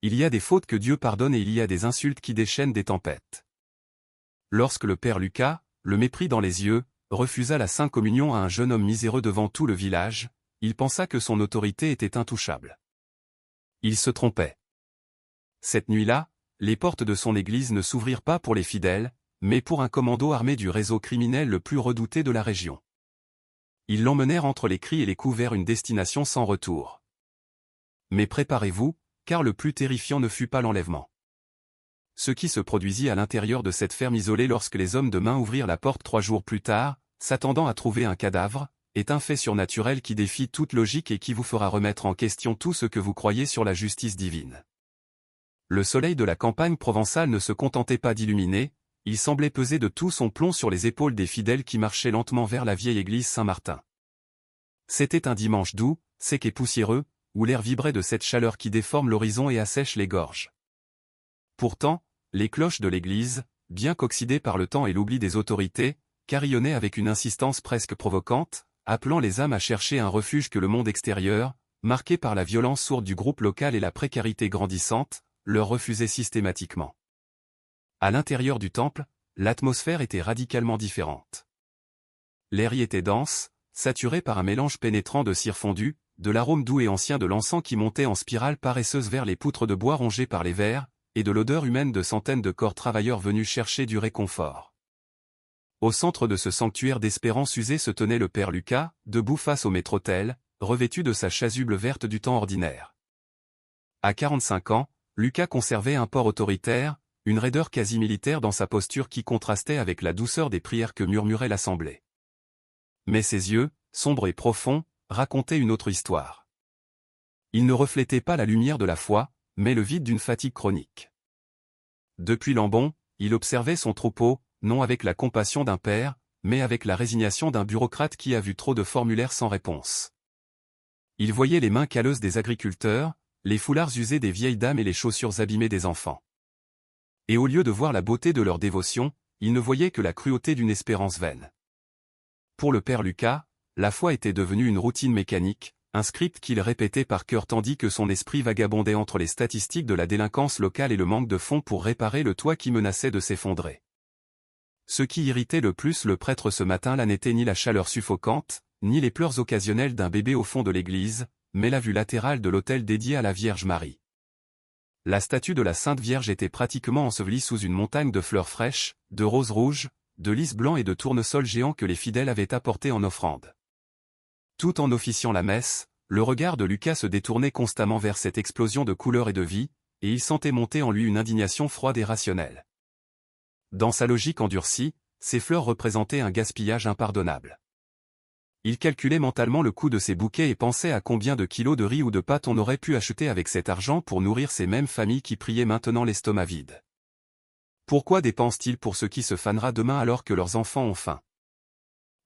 Il y a des fautes que Dieu pardonne et il y a des insultes qui déchaînent des tempêtes. Lorsque le père Lucas, le mépris dans les yeux, refusa la Sainte Communion à un jeune homme miséreux devant tout le village, il pensa que son autorité était intouchable. Il se trompait. Cette nuit-là, les portes de son église ne s'ouvrirent pas pour les fidèles, mais pour un commando armé du réseau criminel le plus redouté de la région. Ils l'emmenèrent entre les cris et les coups vers une destination sans retour. Mais préparez-vous, car le plus terrifiant ne fut pas l'enlèvement. Ce qui se produisit à l'intérieur de cette ferme isolée lorsque les hommes de main ouvrirent la porte 3 jours plus tard, s'attendant à trouver un cadavre, est un fait surnaturel qui défie toute logique et qui vous fera remettre en question tout ce que vous croyez sur la justice divine. Le soleil de la campagne provençale ne se contentait pas d'illuminer, il semblait peser de tout son plomb sur les épaules des fidèles qui marchaient lentement vers la vieille église Saint-Martin. C'était un dimanche doux, sec et poussiéreux, où l'air vibrait de cette chaleur qui déforme l'horizon et assèche les gorges. Pourtant, les cloches de l'église, bien qu'oxydées par le temps et l'oubli des autorités, carillonnaient avec une insistance presque provocante, appelant les âmes à chercher un refuge que le monde extérieur, marqué par la violence sourde du groupe local et la précarité grandissante, leur refusait systématiquement. À l'intérieur du temple, l'atmosphère était radicalement différente. L'air y était dense, saturé par un mélange pénétrant de cire fondue, de l'arôme doux et ancien de l'encens qui montait en spirale paresseuse vers les poutres de bois rongées par les vers, et de l'odeur humaine de centaines de corps travailleurs venus chercher du réconfort. Au centre de ce sanctuaire d'espérance usée se tenait le père Lucas, debout face au maître-autel, revêtu de sa chasuble verte du temps ordinaire. À 45 ans, Lucas conservait un port autoritaire, une raideur quasi militaire dans sa posture qui contrastait avec la douceur des prières que murmurait l'assemblée. Mais ses yeux, sombres et profonds, racontaient une autre histoire. Il ne reflétait pas la lumière de la foi, mais le vide d'une fatigue chronique. Depuis Lambon, il observait son troupeau, non avec la compassion d'un père, mais avec la résignation d'un bureaucrate qui a vu trop de formulaires sans réponse. Il voyait les mains calleuses des agriculteurs, les foulards usés des vieilles dames et les chaussures abîmées des enfants. Et au lieu de voir la beauté de leur dévotion, il ne voyait que la cruauté d'une espérance vaine. Pour le père Lucas, la foi était devenue une routine mécanique, un script qu'il répétait par cœur tandis que son esprit vagabondait entre les statistiques de la délinquance locale et le manque de fonds pour réparer le toit qui menaçait de s'effondrer. Ce qui irritait le plus le prêtre ce matin-là n'était ni la chaleur suffocante, ni les pleurs occasionnels d'un bébé au fond de l'église, mais la vue latérale de l'autel dédié à la Vierge Marie. La statue de la Sainte Vierge était pratiquement ensevelie sous une montagne de fleurs fraîches, de roses rouges, de lys blancs et de tournesols géants que les fidèles avaient apportés en offrande. Tout en officiant la messe, le regard de Lucas se détournait constamment vers cette explosion de couleurs et de vie, et il sentait monter en lui une indignation froide et rationnelle. Dans sa logique endurcie, ces fleurs représentaient un gaspillage impardonnable. Il calculait mentalement le coût de ces bouquets et pensait à combien de kilos de riz ou de pâtes on aurait pu acheter avec cet argent pour nourrir ces mêmes familles qui priaient maintenant l'estomac vide. Pourquoi dépensent-ils pour ce qui se fanera demain alors que leurs enfants ont faim?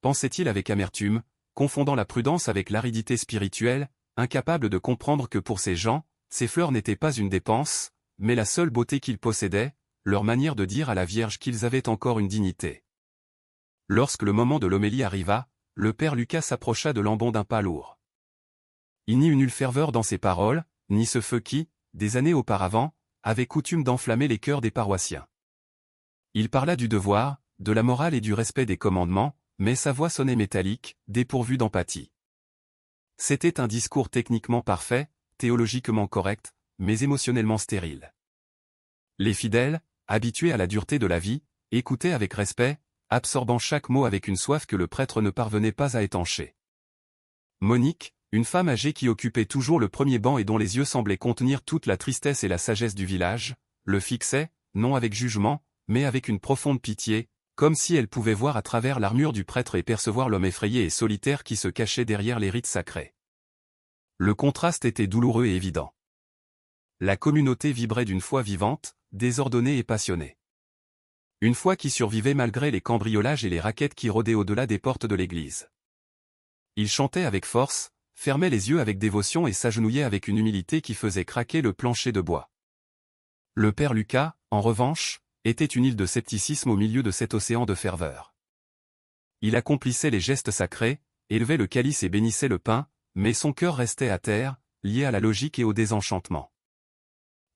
Pensait-il avec amertume, confondant la prudence avec l'aridité spirituelle, incapable de comprendre que pour ces gens, ces fleurs n'étaient pas une dépense, mais la seule beauté qu'ils possédaient, leur manière de dire à la Vierge qu'ils avaient encore une dignité. Lorsque le moment de l'homélie arriva, le père Lucas s'approcha de Lambon d'un pas lourd. Il n'y eut nulle ferveur dans ses paroles, ni ce feu qui, des années auparavant, avait coutume d'enflammer les cœurs des paroissiens. Il parla du devoir, de la morale et du respect des commandements, mais sa voix sonnait métallique, dépourvue d'empathie. C'était un discours techniquement parfait, théologiquement correct, mais émotionnellement stérile. Les fidèles, habitués à la dureté de la vie, écoutaient avec respect, absorbant chaque mot avec une soif que le prêtre ne parvenait pas à étancher. Monique, une femme âgée qui occupait toujours le premier banc et dont les yeux semblaient contenir toute la tristesse et la sagesse du village, le fixait, non avec jugement, mais avec une profonde pitié, comme si elle pouvait voir à travers l'armure du prêtre et percevoir l'homme effrayé et solitaire qui se cachait derrière les rites sacrés. Le contraste était douloureux et évident. La communauté vibrait d'une foi vivante, désordonnée et passionnée. Une foi qui survivait malgré les cambriolages et les raquettes qui rôdaient au-delà des portes de l'église. Ils chantaient avec force, fermaient les yeux avec dévotion et s'agenouillaient avec une humilité qui faisait craquer le plancher de bois. Le père Lucas, en revanche, était une île de scepticisme au milieu de cet océan de ferveur. Il accomplissait les gestes sacrés, élevait le calice et bénissait le pain, mais son cœur restait à terre, lié à la logique et au désenchantement.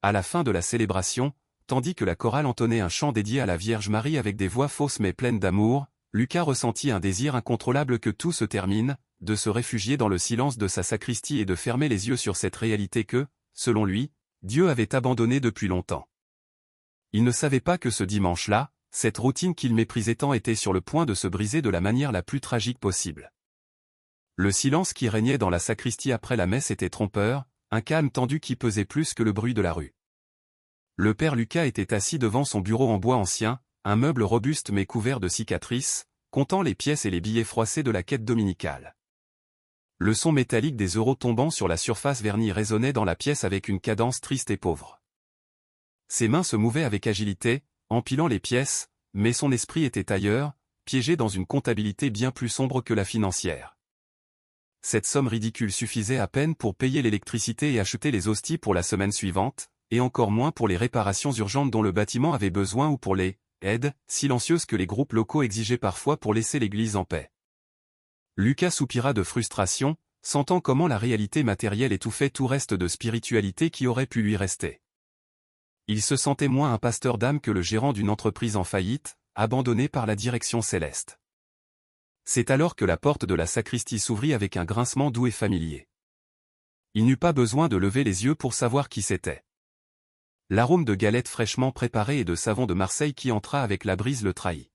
à la fin de la célébration, tandis que la chorale entonnait un chant dédié à la Vierge Marie avec des voix fausses mais pleines d'amour, Lucas ressentit un désir incontrôlable que tout se termine, de se réfugier dans le silence de sa sacristie et de fermer les yeux sur cette réalité que, selon lui, Dieu avait abandonnée depuis longtemps. Il ne savait pas que ce dimanche-là, cette routine qu'il méprisait tant était sur le point de se briser de la manière la plus tragique possible. Le silence qui régnait dans la sacristie après la messe était trompeur, un calme tendu qui pesait plus que le bruit de la rue. Le père Lucas était assis devant son bureau en bois ancien, un meuble robuste mais couvert de cicatrices, comptant les pièces et les billets froissés de la quête dominicale. Le son métallique des euros tombant sur la surface vernie résonnait dans la pièce avec une cadence triste et pauvre. Ses mains se mouvaient avec agilité, empilant les pièces, mais son esprit était ailleurs, piégé dans une comptabilité bien plus sombre que la financière. Cette somme ridicule suffisait à peine pour payer l'électricité et acheter les hosties pour la semaine suivante, et encore moins pour les réparations urgentes dont le bâtiment avait besoin ou pour les aides silencieuses que les groupes locaux exigeaient parfois pour laisser l'église en paix. Lucas soupira de frustration, sentant comment la réalité matérielle étouffait tout reste de spiritualité qui aurait pu lui rester. Il se sentait moins un pasteur d'âme que le gérant d'une entreprise en faillite, abandonné par la direction céleste. C'est alors que la porte de la sacristie s'ouvrit avec un grincement doux et familier. Il n'eut pas besoin de lever les yeux pour savoir qui c'était. L'arôme de galettes fraîchement préparées et de savon de Marseille qui entra avec la brise le trahit.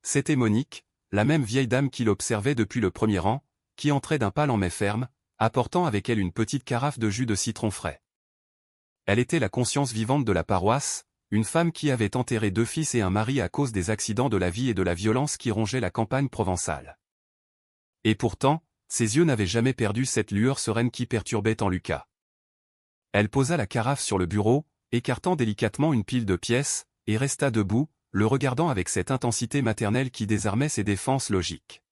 C'était Monique, la même vieille dame qu'il observait depuis le premier rang, qui entrait d'un pas lent mais ferme, apportant avec elle une petite carafe de jus de citron frais. Elle était la conscience vivante de la paroisse, une femme qui avait enterré 2 fils et un mari à cause des accidents de la vie et de la violence qui rongeaient la campagne provençale. Et pourtant, ses yeux n'avaient jamais perdu cette lueur sereine qui perturbait tant Lucas. Elle posa la carafe sur le bureau, écartant délicatement une pile de pièces, et resta debout, le regardant avec cette intensité maternelle qui désarmait ses défenses logiques.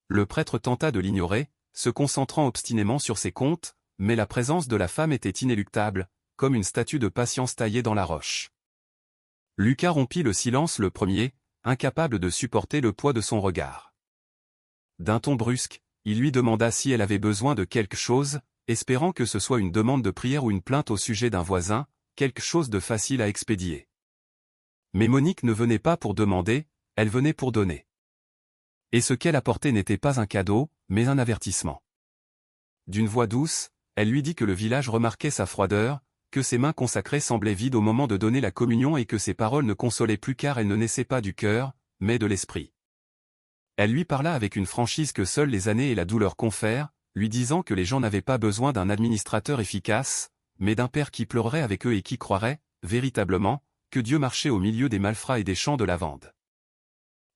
Le prêtre tenta de l'ignorer, se concentrant obstinément sur ses comptes, mais la présence de la femme était inéluctable, comme une statue de patience taillée dans la roche. Lucas rompit le silence le premier, incapable de supporter le poids de son regard. D'un ton brusque, il lui demanda si elle avait besoin de quelque chose, espérant que ce soit une demande de prière ou une plainte au sujet d'un voisin, quelque chose de facile à expédier. Mais Monique ne venait pas pour demander, elle venait pour donner. Et ce qu'elle apportait n'était pas un cadeau, mais un avertissement. D'une voix douce, elle lui dit que le village remarquait sa froideur, que ses mains consacrées semblaient vides au moment de donner la communion et que ses paroles ne consolaient plus car elles ne naissaient pas du cœur, mais de l'esprit. Elle lui parla avec une franchise que seules les années et la douleur confèrent, lui disant que les gens n'avaient pas besoin d'un administrateur efficace, mais d'un père qui pleurerait avec eux et qui croirait, véritablement, que Dieu marchait au milieu des malfrats et des champs de lavande.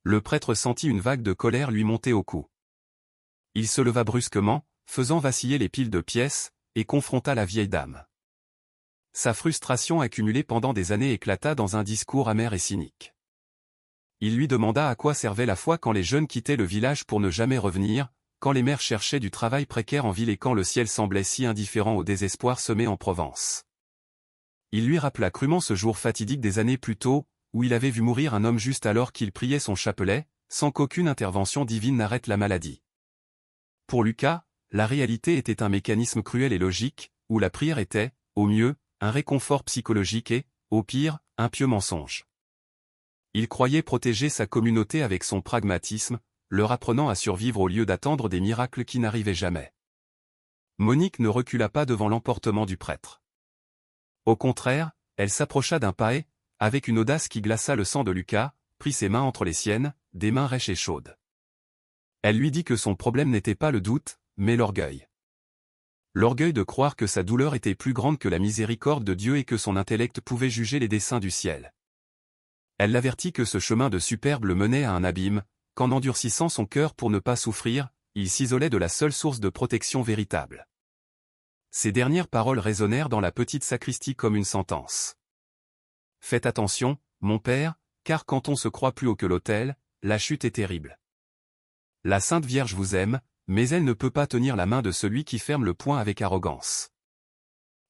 Le prêtre sentit une vague de colère lui monter au cou. Il se leva brusquement, faisant vaciller les piles de pièces, et confronta la vieille dame. Sa frustration accumulée pendant des années éclata dans un discours amer et cynique. Il lui demanda à quoi servait la foi quand les jeunes quittaient le village pour ne jamais revenir, quand les mères cherchaient du travail précaire en ville et quand le ciel semblait si indifférent au désespoir semé en Provence. Il lui rappela crûment ce jour fatidique des années plus tôt, où il avait vu mourir un homme juste alors qu'il priait son chapelet, sans qu'aucune intervention divine n'arrête la maladie. Pour Lucas, la réalité était un mécanisme cruel et logique, où la prière était, au mieux, un réconfort psychologique et, au pire, un pieux mensonge. Il croyait protéger sa communauté avec son pragmatisme, leur apprenant à survivre au lieu d'attendre des miracles qui n'arrivaient jamais. Monique ne recula pas devant l'emportement du prêtre. Au contraire, elle s'approcha d'un pas et, avec une audace qui glaça le sang de Lucas, prit ses mains entre les siennes, des mains rêches et chaudes. Elle lui dit que son problème n'était pas le doute, mais l'orgueil. L'orgueil de croire que sa douleur était plus grande que la miséricorde de Dieu et que son intellect pouvait juger les desseins du ciel. Elle l'avertit que ce chemin de superbe le menait à un abîme, qu'en endurcissant son cœur pour ne pas souffrir, il s'isolait de la seule source de protection véritable. Ces dernières paroles résonnèrent dans la petite sacristie comme une sentence. Faites attention, mon père, car quand on se croit plus haut que l'autel, la chute est terrible. La Sainte Vierge vous aime, mais elle ne peut pas tenir la main de celui qui ferme le poing avec arrogance.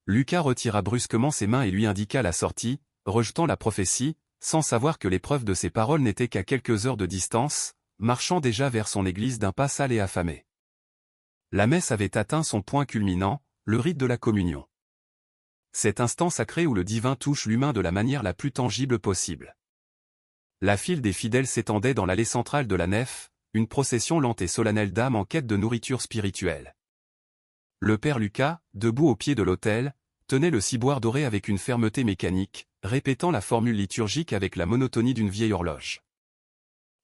Lucas retira brusquement ses mains et lui indiqua la sortie, rejetant la prophétie, sans savoir que l'épreuve de ses paroles n'était qu'à quelques heures de distance, marchant déjà vers son église d'un pas sale et affamé. La messe avait atteint son point culminant, le rite de la communion. Cet instant sacré où le divin touche l'humain de la manière la plus tangible possible. La file des fidèles s'étendait dans l'allée centrale de la nef, une procession lente et solennelle d'âmes en quête de nourriture spirituelle. Le père Lucas, debout au pied de l'autel, tenait le ciboire doré avec une fermeté mécanique, répétant la formule liturgique avec la monotonie d'une vieille horloge.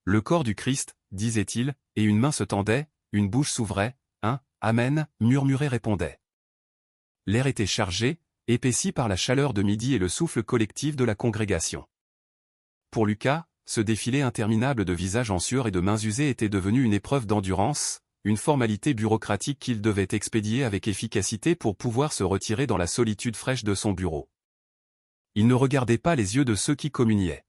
Le corps du Christ, disait-il, et une main se tendait, une bouche s'ouvrait, un « Amen » murmuré répondait. L'air était chargé, épaissi par la chaleur de midi et le souffle collectif de la congrégation. Pour Lucas, ce défilé interminable de visages en sueur et de mains usées était devenu une épreuve d'endurance, une formalité bureaucratique qu'il devait expédier avec efficacité pour pouvoir se retirer dans la solitude fraîche de son bureau. Il ne regardait pas les yeux de ceux qui communiaient.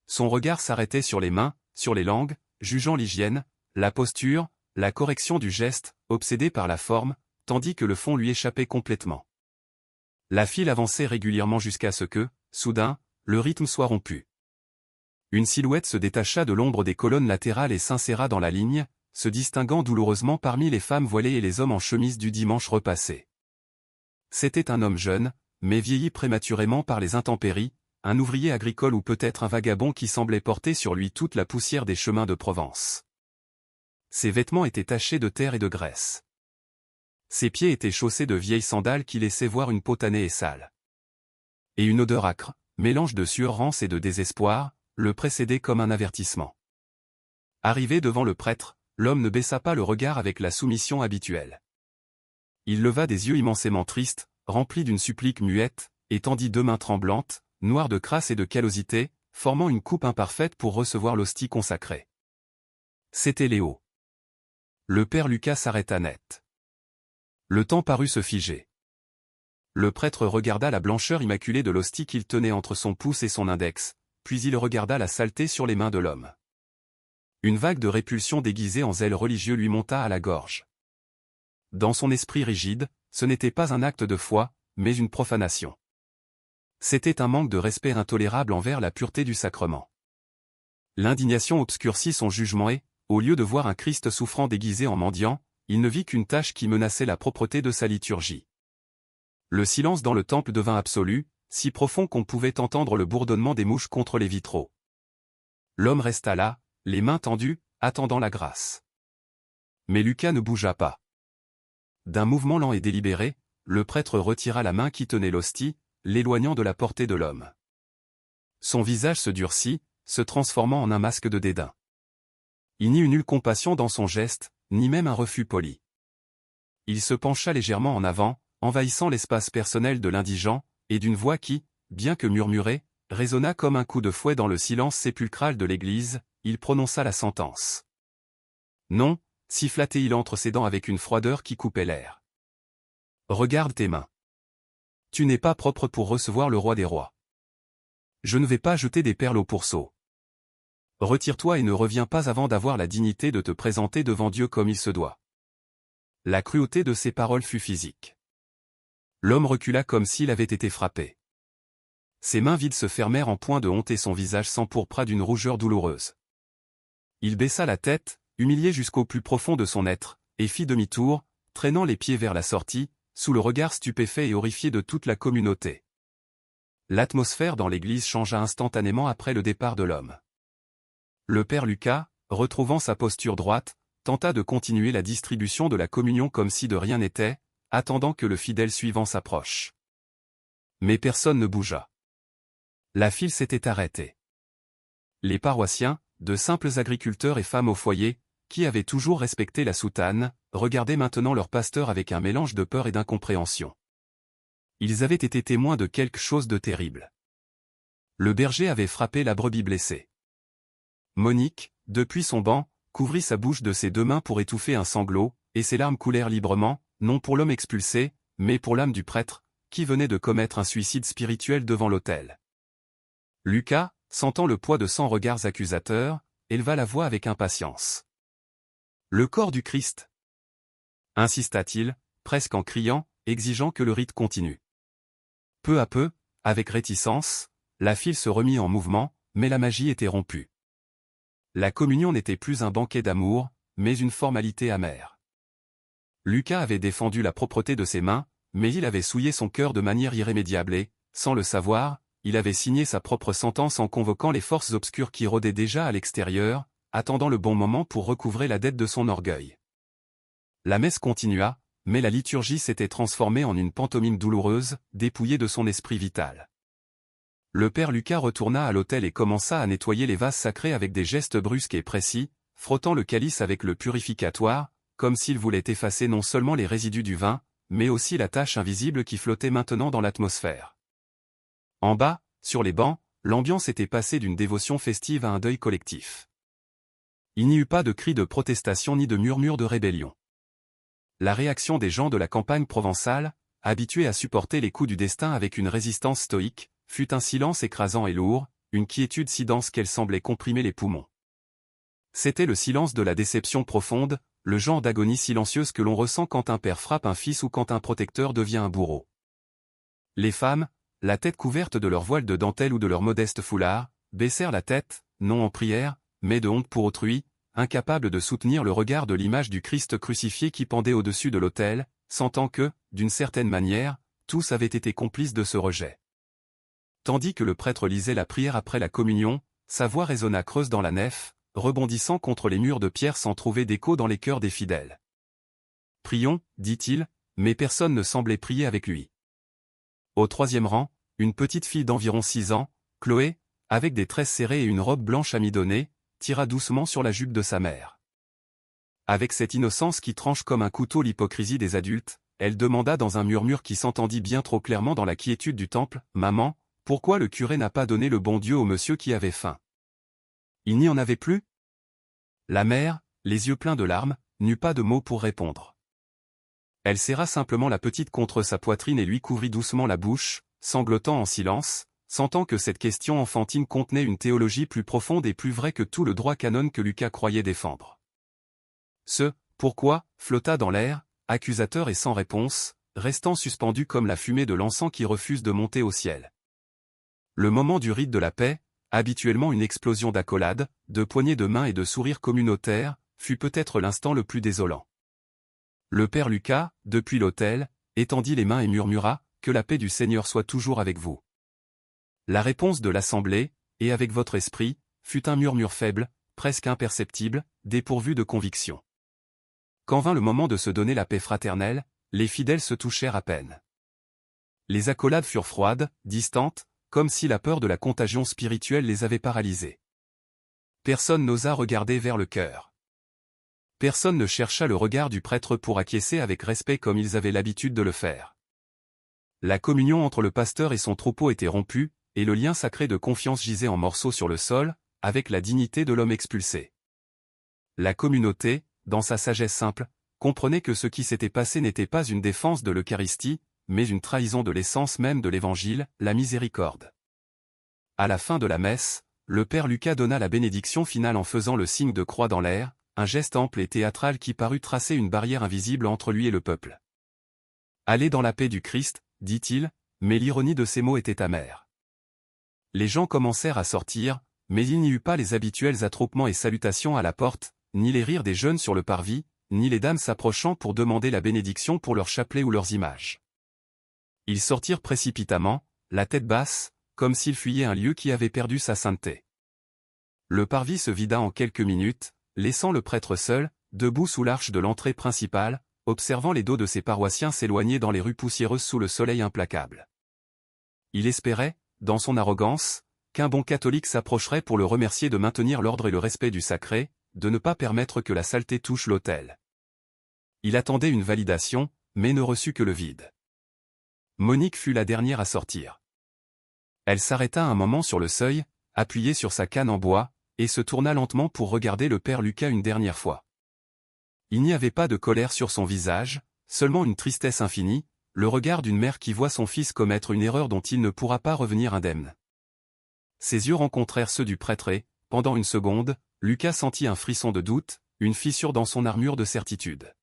Son regard s'arrêtait sur les mains, sur les langues, jugeant l'hygiène, la posture, la correction du geste, obsédé par la forme, tandis que le fond lui échappait complètement. La file avançait régulièrement jusqu'à ce que, soudain, le rythme soit rompu. Une silhouette se détacha de l'ombre des colonnes latérales et s'inséra dans la ligne, se distinguant douloureusement parmi les femmes voilées et les hommes en chemise du dimanche repassé. C'était un homme jeune, mais vieilli prématurément par les intempéries, un ouvrier agricole ou peut-être un vagabond qui semblait porter sur lui toute la poussière des chemins de Provence. Ses vêtements étaient tachés de terre et de graisse. Ses pieds étaient chaussés de vieilles sandales qui laissaient voir une peau tannée et sale. Et une odeur âcre, mélange de sueur rance et de désespoir, le précédait comme un avertissement. Arrivé devant le prêtre, l'homme ne baissa pas le regard avec la soumission habituelle. Il leva des yeux immensément tristes, remplis d'une supplique muette, et tendit deux mains tremblantes, noires de crasse et de callosité, formant une coupe imparfaite pour recevoir l'hostie consacrée. C'était Léo. Le père Lucas s'arrêta net. Le temps parut se figer. Le prêtre regarda la blancheur immaculée de l'hostie qu'il tenait entre son pouce et son index, puis il regarda la saleté sur les mains de l'homme. Une vague de répulsion déguisée en zèle religieux lui monta à la gorge. Dans son esprit rigide, ce n'était pas un acte de foi, mais une profanation. C'était un manque de respect intolérable envers la pureté du sacrement. L'indignation obscurcit son jugement et, au lieu de voir un Christ souffrant déguisé en mendiant, il ne vit qu'une tache qui menaçait la propreté de sa liturgie. Le silence dans le temple devint absolu, si profond qu'on pouvait entendre le bourdonnement des mouches contre les vitraux. L'homme resta là, les mains tendues, attendant la grâce. Mais Lucas ne bougea pas. D'un mouvement lent et délibéré, le prêtre retira la main qui tenait l'hostie, l'éloignant de la portée de l'homme. Son visage se durcit, se transformant en un masque de dédain. Il n'y eut nulle compassion dans son geste, ni même un refus poli. Il se pencha légèrement en avant, envahissant l'espace personnel de l'indigent, et d'une voix qui, bien que murmurée, résonna comme un coup de fouet dans le silence sépulcral de l'église, il prononça la sentence. Non, siffla-t-il entre ses dents avec une froideur qui coupait l'air. Regarde tes mains. Tu n'es pas propre pour recevoir le roi des rois. Je ne vais pas jeter des perles au pourceau. Retire-toi et ne reviens pas avant d'avoir la dignité de te présenter devant Dieu comme il se doit. La cruauté de ces paroles fut physique. L'homme recula comme s'il avait été frappé. Ses mains vides se fermèrent en point de honte et son visage s'empourpra d'une rougeur douloureuse. Il baissa la tête, humilié jusqu'au plus profond de son être, et fit demi-tour, traînant les pieds vers la sortie, sous le regard stupéfait et horrifié de toute la communauté. L'atmosphère dans l'église changea instantanément après le départ de l'homme. Le père Lucas, retrouvant sa posture droite, tenta de continuer la distribution de la communion comme si de rien n'était, attendant que le fidèle suivant s'approche. Mais personne ne bougea. La file s'était arrêtée. Les paroissiens, de simples agriculteurs et femmes au foyer, qui avaient toujours respecté la soutane, regardaient maintenant leur pasteur avec un mélange de peur et d'incompréhension. Ils avaient été témoins de quelque chose de terrible. Le berger avait frappé la brebis blessée. Monique, depuis son banc, couvrit sa bouche de ses deux mains pour étouffer un sanglot, et ses larmes coulèrent librement, non pour l'homme expulsé, mais pour l'âme du prêtre, qui venait de commettre un suicide spirituel devant l'autel. Lucas, sentant le poids de 100 regards accusateurs, éleva la voix avec impatience. « Le corps du Christ !» insista-t-il, presque en criant, exigeant que le rite continue. Peu à peu, avec réticence, la file se remit en mouvement, mais la magie était rompue. La communion n'était plus un banquet d'amour, mais une formalité amère. Lucas avait défendu la propreté de ses mains, mais il avait souillé son cœur de manière irrémédiable et, sans le savoir, il avait signé sa propre sentence en convoquant les forces obscures qui rôdaient déjà à l'extérieur, attendant le bon moment pour recouvrer la dette de son orgueil. La messe continua, mais la liturgie s'était transformée en une pantomime douloureuse, dépouillée de son esprit vital. Le père Lucas retourna à l'autel et commença à nettoyer les vases sacrés avec des gestes brusques et précis, frottant le calice avec le purificatoire, comme s'il voulait effacer non seulement les résidus du vin, mais aussi la tache invisible qui flottait maintenant dans l'atmosphère. En bas, sur les bancs, l'ambiance était passée d'une dévotion festive à un deuil collectif. Il n'y eut pas de cris de protestation ni de murmures de rébellion. La réaction des gens de la campagne provençale, habitués à supporter les coups du destin avec une résistance stoïque, fut un silence écrasant et lourd, une quiétude si dense qu'elle semblait comprimer les poumons. C'était le silence de la déception profonde, le genre d'agonie silencieuse que l'on ressent quand un père frappe un fils ou quand un protecteur devient un bourreau. Les femmes, la tête couverte de leur voile de dentelle ou de leur modeste foulard, baissèrent la tête, non en prière, mais de honte pour autrui, incapables de soutenir le regard de l'image du Christ crucifié qui pendait au-dessus de l'autel, sentant que, d'une certaine manière, tous avaient été complices de ce rejet. Tandis que le prêtre lisait la prière après la communion, sa voix résonna creuse dans la nef, rebondissant contre les murs de pierre sans trouver d'écho dans les cœurs des fidèles. « Prions, dit-il, mais personne ne semblait prier avec lui. Au troisième rang, une petite fille d'environ 6 ans, Chloé, avec des tresses serrées et une robe blanche amidonnée, tira doucement sur la jupe de sa mère. Avec cette innocence qui tranche comme un couteau l'hypocrisie des adultes, elle demanda dans un murmure qui s'entendit bien trop clairement dans la quiétude du temple, « Maman, pourquoi le curé n'a pas donné le bon Dieu au monsieur qui avait faim? Il n'y en avait plus ?» La mère, les yeux pleins de larmes, n'eut pas de mots pour répondre. Elle serra simplement la petite contre sa poitrine et lui couvrit doucement la bouche, sanglotant en silence, sentant que cette question enfantine contenait une théologie plus profonde et plus vraie que tout le droit canon que Lucas croyait défendre. Ce « pourquoi » flotta dans l'air, accusateur et sans réponse, restant suspendu comme la fumée de l'encens qui refuse de monter au ciel. Le moment du rite de la paix, habituellement une explosion d'accolades, de poignées de main et de sourires communautaires, fut peut-être l'instant le plus désolant. Le père Lucas, depuis l'autel, étendit les mains et murmura « Que la paix du Seigneur soit toujours avec vous ». La réponse de l'assemblée, et avec votre esprit, fut un murmure faible, presque imperceptible, dépourvu de conviction. Quand vint le moment de se donner la paix fraternelle, les fidèles se touchèrent à peine. Les accolades furent froides, distantes, comme si la peur de la contagion spirituelle les avait paralysés. Personne n'osa regarder vers le cœur. Personne ne chercha le regard du prêtre pour acquiescer avec respect comme ils avaient l'habitude de le faire. La communion entre le pasteur et son troupeau était rompue, et le lien sacré de confiance gisait en morceaux sur le sol, avec la dignité de l'homme expulsé. La communauté, dans sa sagesse simple, comprenait que ce qui s'était passé n'était pas une défense de l'Eucharistie, mais une trahison de l'essence même de l'Évangile, la miséricorde. À la fin de la messe, le père Lucas donna la bénédiction finale en faisant le signe de croix dans l'air, un geste ample et théâtral qui parut tracer une barrière invisible entre lui et le peuple. « Allez dans la paix du Christ », dit-il, mais l'ironie de ces mots était amère. Les gens commencèrent à sortir, mais il n'y eut pas les habituels attroupements et salutations à la porte, ni les rires des jeunes sur le parvis, ni les dames s'approchant pour demander la bénédiction pour leurs chapelets ou leurs images. Ils sortirent précipitamment, la tête basse, comme s'ils fuyaient un lieu qui avait perdu sa sainteté. Le parvis se vida en quelques minutes, laissant le prêtre seul, debout sous l'arche de l'entrée principale, observant les dos de ses paroissiens s'éloigner dans les rues poussiéreuses sous le soleil implacable. Il espérait, dans son arrogance, qu'un bon catholique s'approcherait pour le remercier de maintenir l'ordre et le respect du sacré, de ne pas permettre que la saleté touche l'autel. Il attendait une validation, mais ne reçut que le vide. Monique fut la dernière à sortir. Elle s'arrêta un moment sur le seuil, appuyée sur sa canne en bois, et se tourna lentement pour regarder le père Lucas une dernière fois. Il n'y avait pas de colère sur son visage, seulement une tristesse infinie, le regard d'une mère qui voit son fils commettre une erreur dont il ne pourra pas revenir indemne. Ses yeux rencontrèrent ceux du prêtre et, pendant une seconde, Lucas sentit un frisson de doute, une fissure dans son armure de certitude.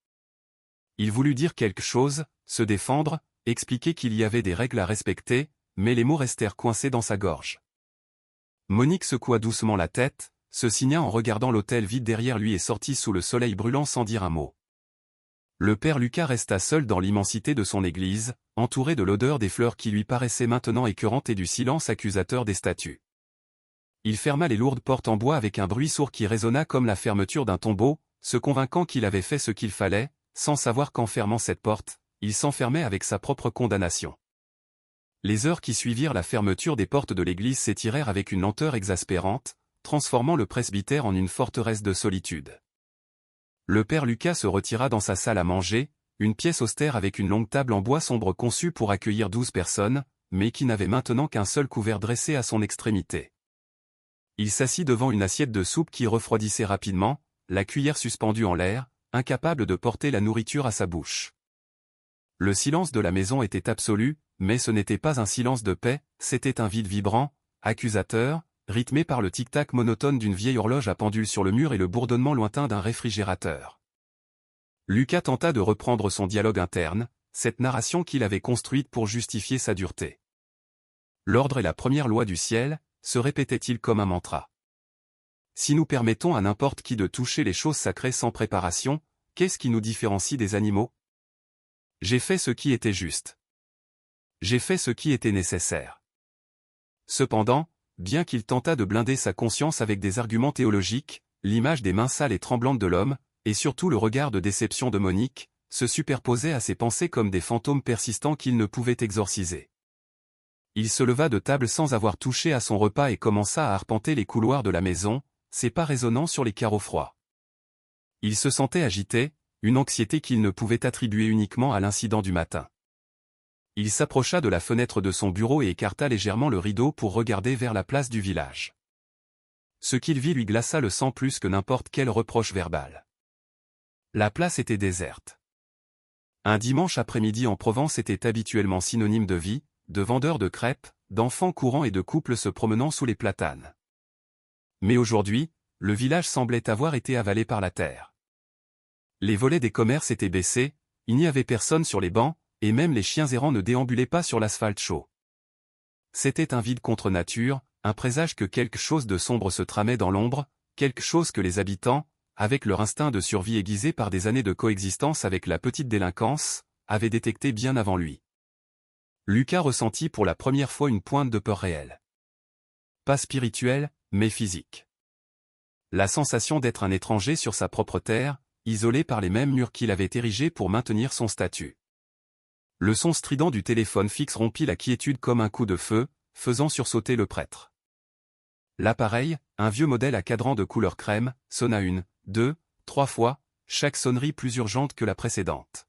Il voulut dire quelque chose, se défendre, expliquer qu'il y avait des règles à respecter, mais les mots restèrent coincés dans sa gorge. Monique secoua doucement la tête, se signa en regardant l'autel vide derrière lui et sortit sous le soleil brûlant sans dire un mot. Le père Lucas resta seul dans l'immensité de son église, entouré de l'odeur des fleurs qui lui paraissaient maintenant écœurantes et du silence accusateur des statues. Il ferma les lourdes portes en bois avec un bruit sourd qui résonna comme la fermeture d'un tombeau, se convainquant qu'il avait fait ce qu'il fallait, sans savoir qu'en fermant cette porte, il s'enfermait avec sa propre condamnation. Les heures qui suivirent la fermeture des portes de l'église s'étirèrent avec une lenteur exaspérante, transformant le presbytère en une forteresse de solitude. Le père Lucas se retira dans sa salle à manger, une pièce austère avec une longue table en bois sombre conçue pour accueillir 12 personnes, mais qui n'avait maintenant qu'un seul couvert dressé à son extrémité. Il s'assit devant une assiette de soupe qui refroidissait rapidement, la cuillère suspendue en l'air, incapable de porter la nourriture à sa bouche. Le silence de la maison était absolu, mais ce n'était pas un silence de paix, c'était un vide vibrant, accusateur, rythmé par le tic-tac monotone d'une vieille horloge à pendule sur le mur et le bourdonnement lointain d'un réfrigérateur. Lucas tenta de reprendre son dialogue interne, cette narration qu'il avait construite pour justifier sa dureté. L'ordre est la première loi du ciel, se répétait-il comme un mantra. Si nous permettons à n'importe qui de toucher les choses sacrées sans préparation, qu'est-ce qui nous différencie des animaux? J'ai fait ce qui était juste. J'ai fait ce qui était nécessaire. Cependant, bien qu'il tentât de blinder sa conscience avec des arguments théologiques, l'image des mains sales et tremblantes de l'homme, et surtout le regard de déception de Monique, se superposaient à ses pensées comme des fantômes persistants qu'il ne pouvait exorciser. Il se leva de table sans avoir touché à son repas et commença à arpenter les couloirs de la maison, ses pas résonnant sur les carreaux froids. Il se sentait agité, une anxiété qu'il ne pouvait attribuer uniquement à l'incident du matin. Il s'approcha de la fenêtre de son bureau et écarta légèrement le rideau pour regarder vers la place du village. Ce qu'il vit lui glaça le sang plus que n'importe quel reproche verbal. La place était déserte. Un dimanche après-midi en Provence était habituellement synonyme de vie, de vendeurs de crêpes, d'enfants courant et de couples se promenant sous les platanes. Mais aujourd'hui, le village semblait avoir été avalé par la terre. Les volets des commerces étaient baissés, il n'y avait personne sur les bancs, et même les chiens errants ne déambulaient pas sur l'asphalte chaud. C'était un vide contre nature, un présage que quelque chose de sombre se tramait dans l'ombre, quelque chose que les habitants, avec leur instinct de survie aiguisé par des années de coexistence avec la petite délinquance, avaient détecté bien avant lui. Lucas ressentit pour la première fois une pointe de peur réelle. Pas spirituelle, mais physique. La sensation d'être un étranger sur sa propre terre, isolé par les mêmes murs qu'il avait érigés pour maintenir son statut. Le son strident du téléphone fixe rompit la quiétude comme un coup de feu, faisant sursauter le prêtre. L'appareil, un vieux modèle à cadran de couleur crème, sonna 1, 2, 3 fois, chaque sonnerie plus urgente que la précédente.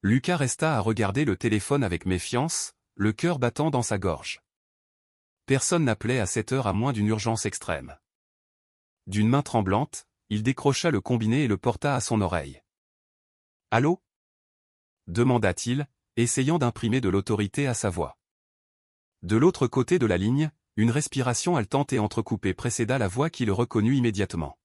Lucas resta à regarder le téléphone avec méfiance, le cœur battant dans sa gorge. Personne n'appelait à cette heure à moins d'une urgence extrême. D'une main tremblante, il décrocha le combiné et le porta à son oreille. « Allô ?» demanda-t-il, essayant d'imprimer de l'autorité à sa voix. De l'autre côté de la ligne, une respiration haletante et entrecoupée précéda la voix qui le reconnut immédiatement.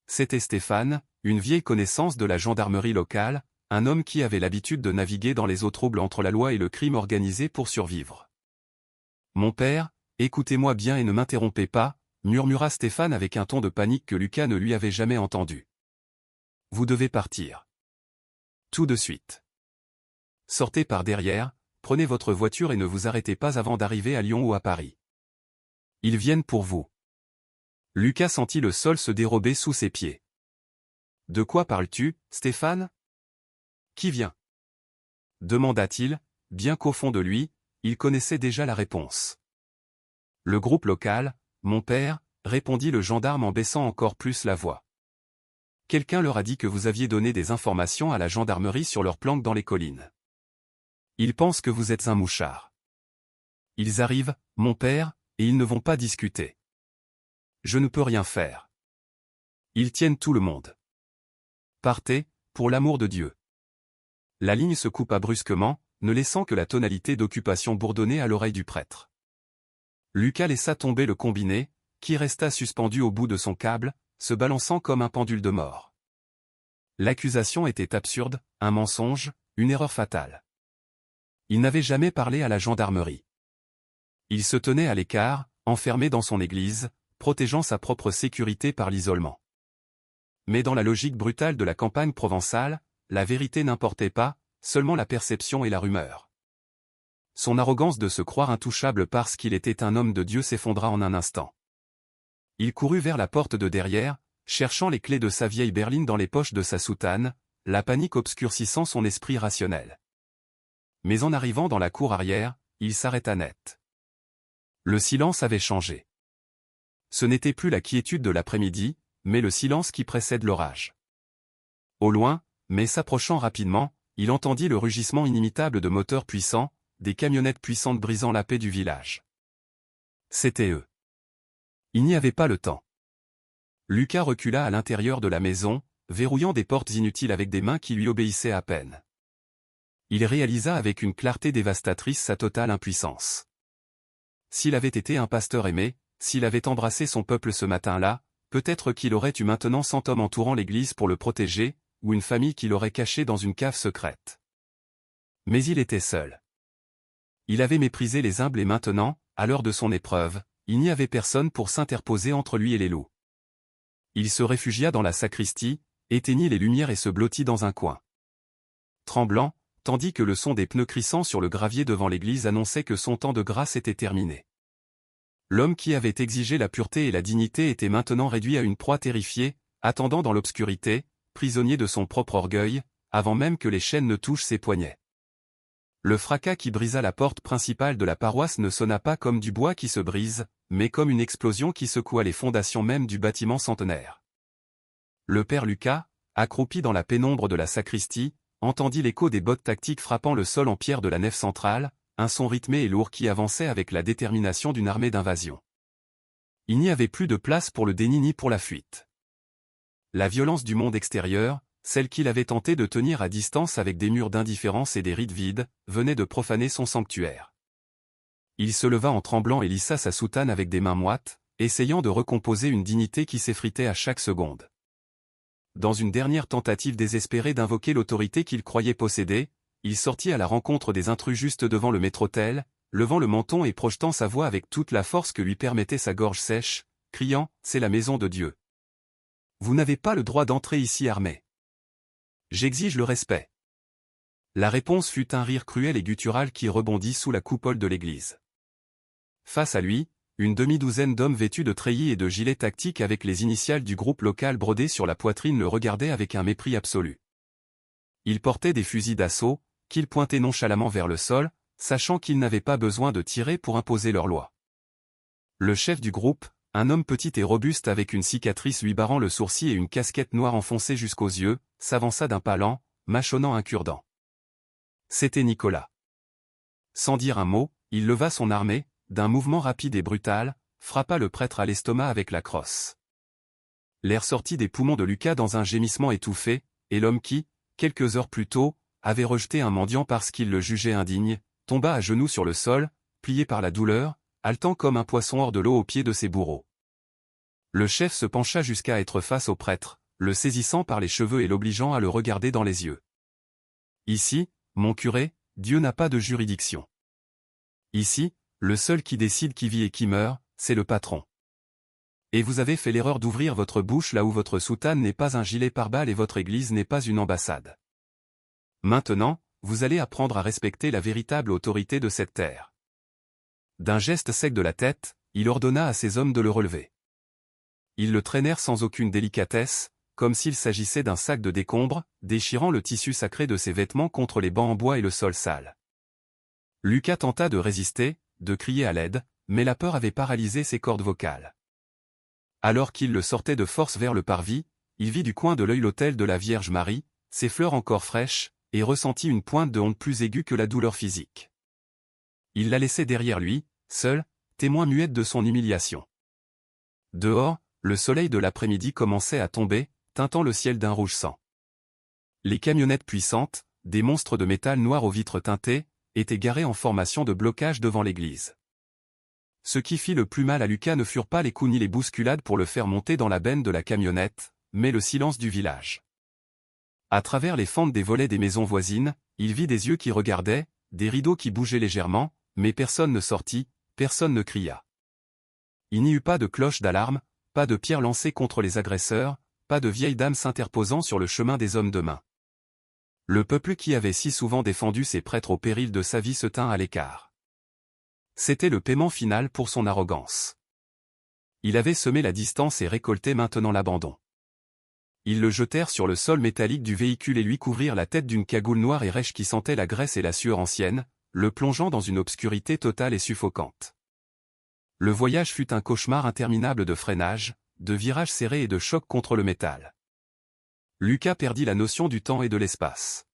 C'était Stéphane, une vieille connaissance de la gendarmerie locale, un homme qui avait l'habitude de naviguer dans les eaux troubles entre la loi et le crime organisé pour survivre. « Mon père, écoutez-moi bien et ne m'interrompez pas », murmura Stéphane avec un ton de panique que Lucas ne lui avait jamais entendu. « Vous devez partir. Tout de suite. Sortez par derrière, prenez votre voiture et ne vous arrêtez pas avant d'arriver à Lyon ou à Paris. Ils viennent pour vous. » Lucas sentit le sol se dérober sous ses pieds. « De quoi parles-tu, Stéphane ? Qui vient ? » demanda-t-il, bien qu'au fond de lui, il connaissait déjà la réponse. « Le groupe local, mon père, » répondit le gendarme en baissant encore plus la voix. « Quelqu'un leur a dit que vous aviez donné des informations à la gendarmerie sur leur planque dans les collines. Ils pensent que vous êtes un mouchard. Ils arrivent, mon père, et ils ne vont pas discuter. Je ne peux rien faire. Ils tiennent tout le monde. Partez, pour l'amour de Dieu. » La ligne se coupa brusquement, ne laissant que la tonalité d'occupation bourdonner à l'oreille du prêtre. Lucas laissa tomber le combiné, qui resta suspendu au bout de son câble, se balançant comme un pendule de mort. L'accusation était absurde, un mensonge, une erreur fatale. Il n'avait jamais parlé à la gendarmerie. Il se tenait à l'écart, enfermé dans son église, protégeant sa propre sécurité par l'isolement. Mais dans la logique brutale de la campagne provençale, la vérité n'importait pas, seulement la perception et la rumeur. Son arrogance de se croire intouchable parce qu'il était un homme de Dieu s'effondra en un instant. Il courut vers la porte de derrière, cherchant les clés de sa vieille berline dans les poches de sa soutane, la panique obscurcissant son esprit rationnel. Mais en arrivant dans la cour arrière, il s'arrêta net. Le silence avait changé. Ce n'était plus la quiétude de l'après-midi, mais le silence qui précède l'orage. Au loin, mais s'approchant rapidement, il entendit le rugissement inimitable de moteurs puissants, des camionnettes puissantes brisant la paix du village. C'étaient eux. Il n'y avait pas le temps. Lucas recula à l'intérieur de la maison, verrouillant des portes inutiles avec des mains qui lui obéissaient à peine. Il réalisa avec une clarté dévastatrice sa totale impuissance. S'il avait été un pasteur aimé, s'il avait embrassé son peuple ce matin-là, peut-être qu'il aurait eu maintenant 100 hommes entourant l'église pour le protéger, ou une famille qui l'aurait caché dans une cave secrète. Mais il était seul. Il avait méprisé les humbles et maintenant, à l'heure de son épreuve, il n'y avait personne pour s'interposer entre lui et les loups. Il se réfugia dans la sacristie, éteignit les lumières et se blottit dans un coin. Tremblant, tandis que le son des pneus crissant sur le gravier devant l'église annonçait que son temps de grâce était terminé. L'homme qui avait exigé la pureté et la dignité était maintenant réduit à une proie terrifiée, attendant dans l'obscurité, prisonnier de son propre orgueil, avant même que les chaînes ne touchent ses poignets. Le fracas qui brisa la porte principale de la paroisse ne sonna pas comme du bois qui se brise, mais comme une explosion qui secoua les fondations même du bâtiment centenaire. Le père Lucas, accroupi dans la pénombre de la sacristie, entendit l'écho des bottes tactiques frappant le sol en pierre de la nef centrale, un son rythmé et lourd qui avançait avec la détermination d'une armée d'invasion. Il n'y avait plus de place pour le déni ni pour la fuite. La violence du monde extérieur, celle qu'il avait tenté de tenir à distance avec des murs d'indifférence et des rides vides, venait de profaner son sanctuaire. Il se leva en tremblant et lissa sa soutane avec des mains moites, essayant de recomposer une dignité qui s'effritait à chaque seconde. Dans une dernière tentative désespérée d'invoquer l'autorité qu'il croyait posséder, il sortit à la rencontre des intrus juste devant le maître-autel, levant le menton et projetant sa voix avec toute la force que lui permettait sa gorge sèche, criant « C'est la maison de Dieu. Vous n'avez pas le droit d'entrer ici armé. J'exige le respect. » La réponse fut un rire cruel et guttural qui rebondit sous la coupole de l'église. Face à lui, une demi-douzaine d'hommes vêtus de treillis et de gilets tactiques avec les initiales du groupe local brodées sur la poitrine le regardaient avec un mépris absolu. Ils portaient des fusils d'assaut, qu'ils pointaient nonchalamment vers le sol, sachant qu'ils n'avaient pas besoin de tirer pour imposer leur loi. Le chef du groupe, un homme petit et robuste avec une cicatrice lui barrant le sourcil et une casquette noire enfoncée jusqu'aux yeux, s'avança d'un pas lent, mâchonnant un cure-dent. C'était Nicolas. Sans dire un mot, il leva son armée, d'un mouvement rapide et brutal, frappa le prêtre à l'estomac avec la crosse. L'air sortit des poumons de Lucas dans un gémissement étouffé, et l'homme qui, quelques heures plus tôt, avait rejeté un mendiant parce qu'il le jugeait indigne, tomba à genoux sur le sol, plié par la douleur, haletant comme un poisson hors de l'eau aux pieds de ses bourreaux. Le chef se pencha jusqu'à être face au prêtre, le saisissant par les cheveux et l'obligeant à le regarder dans les yeux. « Ici, mon curé, Dieu n'a pas de juridiction. Ici, le seul qui décide qui vit et qui meurt, c'est le patron. Et vous avez fait l'erreur d'ouvrir votre bouche là où votre soutane n'est pas un gilet pare-balles et votre église n'est pas une ambassade. Maintenant, vous allez apprendre à respecter la véritable autorité de cette terre. » D'un geste sec de la tête, il ordonna à ses hommes de le relever. Ils le traînèrent sans aucune délicatesse, comme s'il s'agissait d'un sac de décombres, déchirant le tissu sacré de ses vêtements contre les bancs en bois et le sol sale. Lucas tenta de résister, de crier à l'aide, mais la peur avait paralysé ses cordes vocales. Alors qu'il le sortait de force vers le parvis, il vit du coin de l'œil l'autel de la Vierge Marie, ses fleurs encore fraîches, et ressentit une pointe de honte plus aiguë que la douleur physique. Il la laissait derrière lui, seul, témoin muette de son humiliation. Dehors, le soleil de l'après-midi commençait à tomber, teintant le ciel d'un rouge sang. Les camionnettes puissantes, des monstres de métal noir aux vitres teintées, étaient garés en formation de blocage devant l'église. Ce qui fit le plus mal à Lucas ne furent pas les coups ni les bousculades pour le faire monter dans la benne de la camionnette, mais le silence du village. À travers les fentes des volets des maisons voisines, il vit des yeux qui regardaient, des rideaux qui bougeaient légèrement, mais personne ne sortit, personne ne cria. Il n'y eut pas de cloche d'alarme, pas de pierres lancées contre les agresseurs, pas de vieilles dames s'interposant sur le chemin des hommes de main. Le peuple qui avait si souvent défendu ses prêtres au péril de sa vie se tint à l'écart. C'était le paiement final pour son arrogance. Il avait semé la distance et récolté maintenant l'abandon. Ils le jetèrent sur le sol métallique du véhicule et lui couvrirent la tête d'une cagoule noire et rêche qui sentait la graisse et la sueur ancienne, le plongeant dans une obscurité totale et suffocante. Le voyage fut un cauchemar interminable de freinage, de virages serrés et de chocs contre le métal. Lucas perdit la notion du temps et de l'espace.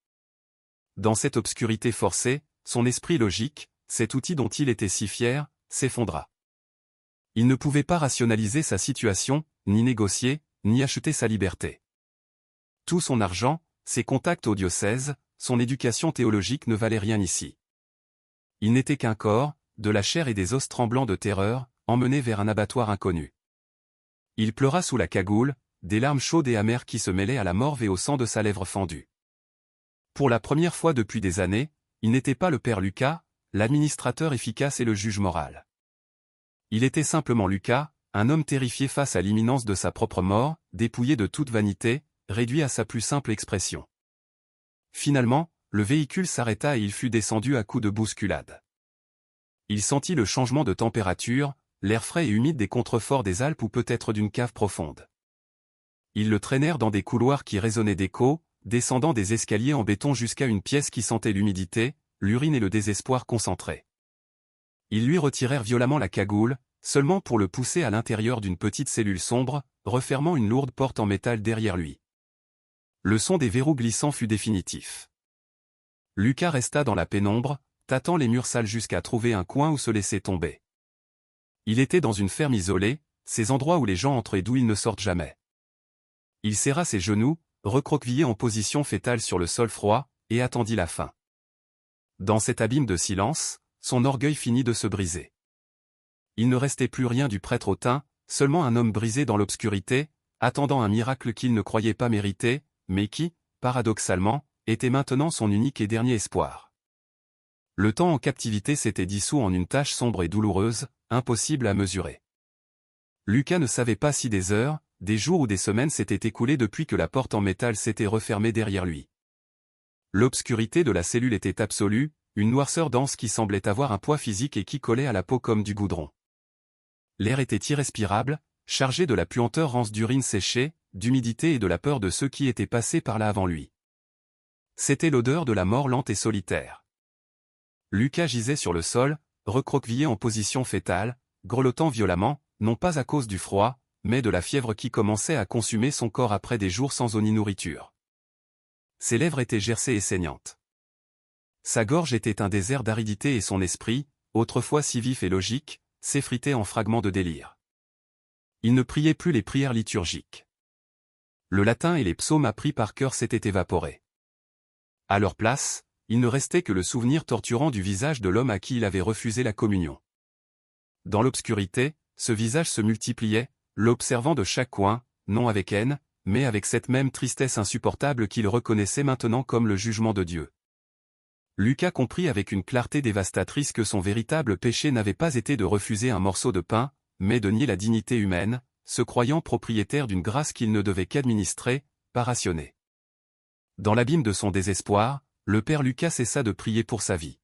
Dans cette obscurité forcée, son esprit logique, cet outil dont il était si fier, s'effondra. Il ne pouvait pas rationaliser sa situation, ni négocier, ni acheter sa liberté. Tout son argent, ses contacts au diocèse, son éducation théologique ne valaient rien ici. Il n'était qu'un corps, de la chair et des os tremblants de terreur, emmené vers un abattoir inconnu. Il pleura sous la cagoule, des larmes chaudes et amères qui se mêlaient à la morve et au sang de sa lèvre fendue. Pour la première fois depuis des années, il n'était pas le père Lucas, l'administrateur efficace et le juge moral. Il était simplement Lucas, un homme terrifié face à l'imminence de sa propre mort, dépouillé de toute vanité, réduit à sa plus simple expression. Finalement, le véhicule s'arrêta et il fut descendu à coups de bousculade. Il sentit le changement de température, l'air frais et humide des contreforts des Alpes ou peut-être d'une cave profonde. Ils le traînèrent dans des couloirs qui résonnaient d'échos, descendant des escaliers en béton jusqu'à une pièce qui sentait l'humidité, l'urine et le désespoir concentrés. Ils lui retirèrent violemment la cagoule, seulement pour le pousser à l'intérieur d'une petite cellule sombre, refermant une lourde porte en métal derrière lui. Le son des verrous glissants fut définitif. Lucas resta dans la pénombre, tâtant les murs sales jusqu'à trouver un coin où se laisser tomber. Il était dans une ferme isolée, ces endroits où les gens entrent et d'où ils ne sortent jamais. Il serra ses genoux, recroquevillé en position fétale sur le sol froid, et attendit la fin. Dans cet abîme de silence, son orgueil finit de se briser. Il ne restait plus rien du prêtre hautain, seulement un homme brisé dans l'obscurité, attendant un miracle qu'il ne croyait pas mériter, mais qui, paradoxalement, était maintenant son unique et dernier espoir. Le temps en captivité s'était dissous en une tâche sombre et douloureuse, impossible à mesurer. Lucas ne savait pas si des heures, des jours ou des semaines s'étaient écoulées depuis que la porte en métal s'était refermée derrière lui. L'obscurité de la cellule était absolue, une noirceur dense qui semblait avoir un poids physique et qui collait à la peau comme du goudron. L'air était irrespirable, chargé de la puanteur rance d'urine séchée, d'humidité et de la peur de ceux qui étaient passés par là avant lui. C'était l'odeur de la mort lente et solitaire. Lucas gisait sur le sol, recroquevillé en position fétale, grelottant violemment, non pas à cause du froid, mais de la fièvre qui commençait à consumer son corps après des jours sans eau ni nourriture. Ses lèvres étaient gercées et saignantes. Sa gorge était un désert d'aridité et son esprit, autrefois si vif et logique, s'effritait en fragments de délire. Il ne priait plus les prières liturgiques. Le latin et les psaumes appris par cœur s'étaient évaporés. À leur place, il ne restait que le souvenir torturant du visage de l'homme à qui il avait refusé la communion. Dans l'obscurité, ce visage se multipliait, l'observant de chaque coin, non avec haine, mais avec cette même tristesse insupportable qu'il reconnaissait maintenant comme le jugement de Dieu. Lucas comprit avec une clarté dévastatrice que son véritable péché n'avait pas été de refuser un morceau de pain, mais de nier la dignité humaine, se croyant propriétaire d'une grâce qu'il ne devait qu'administrer, pas rationner. Dans l'abîme de son désespoir, le père Lucas cessa de prier pour sa vie.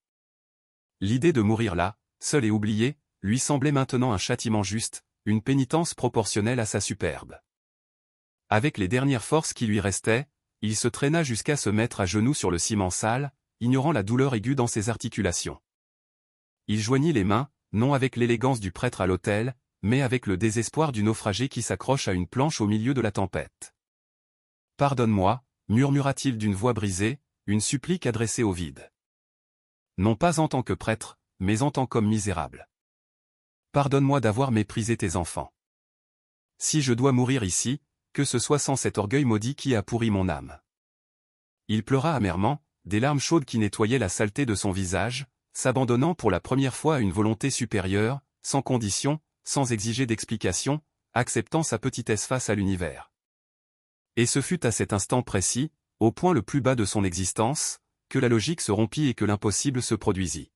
L'idée de mourir là, seul et oublié, lui semblait maintenant un châtiment juste, une pénitence proportionnelle à sa superbe. Avec les dernières forces qui lui restaient, il se traîna jusqu'à se mettre à genoux sur le ciment sale, ignorant la douleur aiguë dans ses articulations. Il joignit les mains, non avec l'élégance du prêtre à l'autel, mais avec le désespoir du naufragé qui s'accroche à une planche au milieu de la tempête. « Pardonne-moi » murmura-t-il d'une voix brisée, une supplique adressée au vide. Non pas en tant que prêtre, mais en tant qu'homme misérable. Pardonne-moi d'avoir méprisé tes enfants. Si je dois mourir ici, que ce soit sans cet orgueil maudit qui a pourri mon âme. Il pleura amèrement, des larmes chaudes qui nettoyaient la saleté de son visage, s'abandonnant pour la première fois à une volonté supérieure, sans condition, sans exiger d'explication, acceptant sa petitesse face à l'univers. Et ce fut à cet instant précis, au point le plus bas de son existence, que la logique se rompit et que l'impossible se produisit.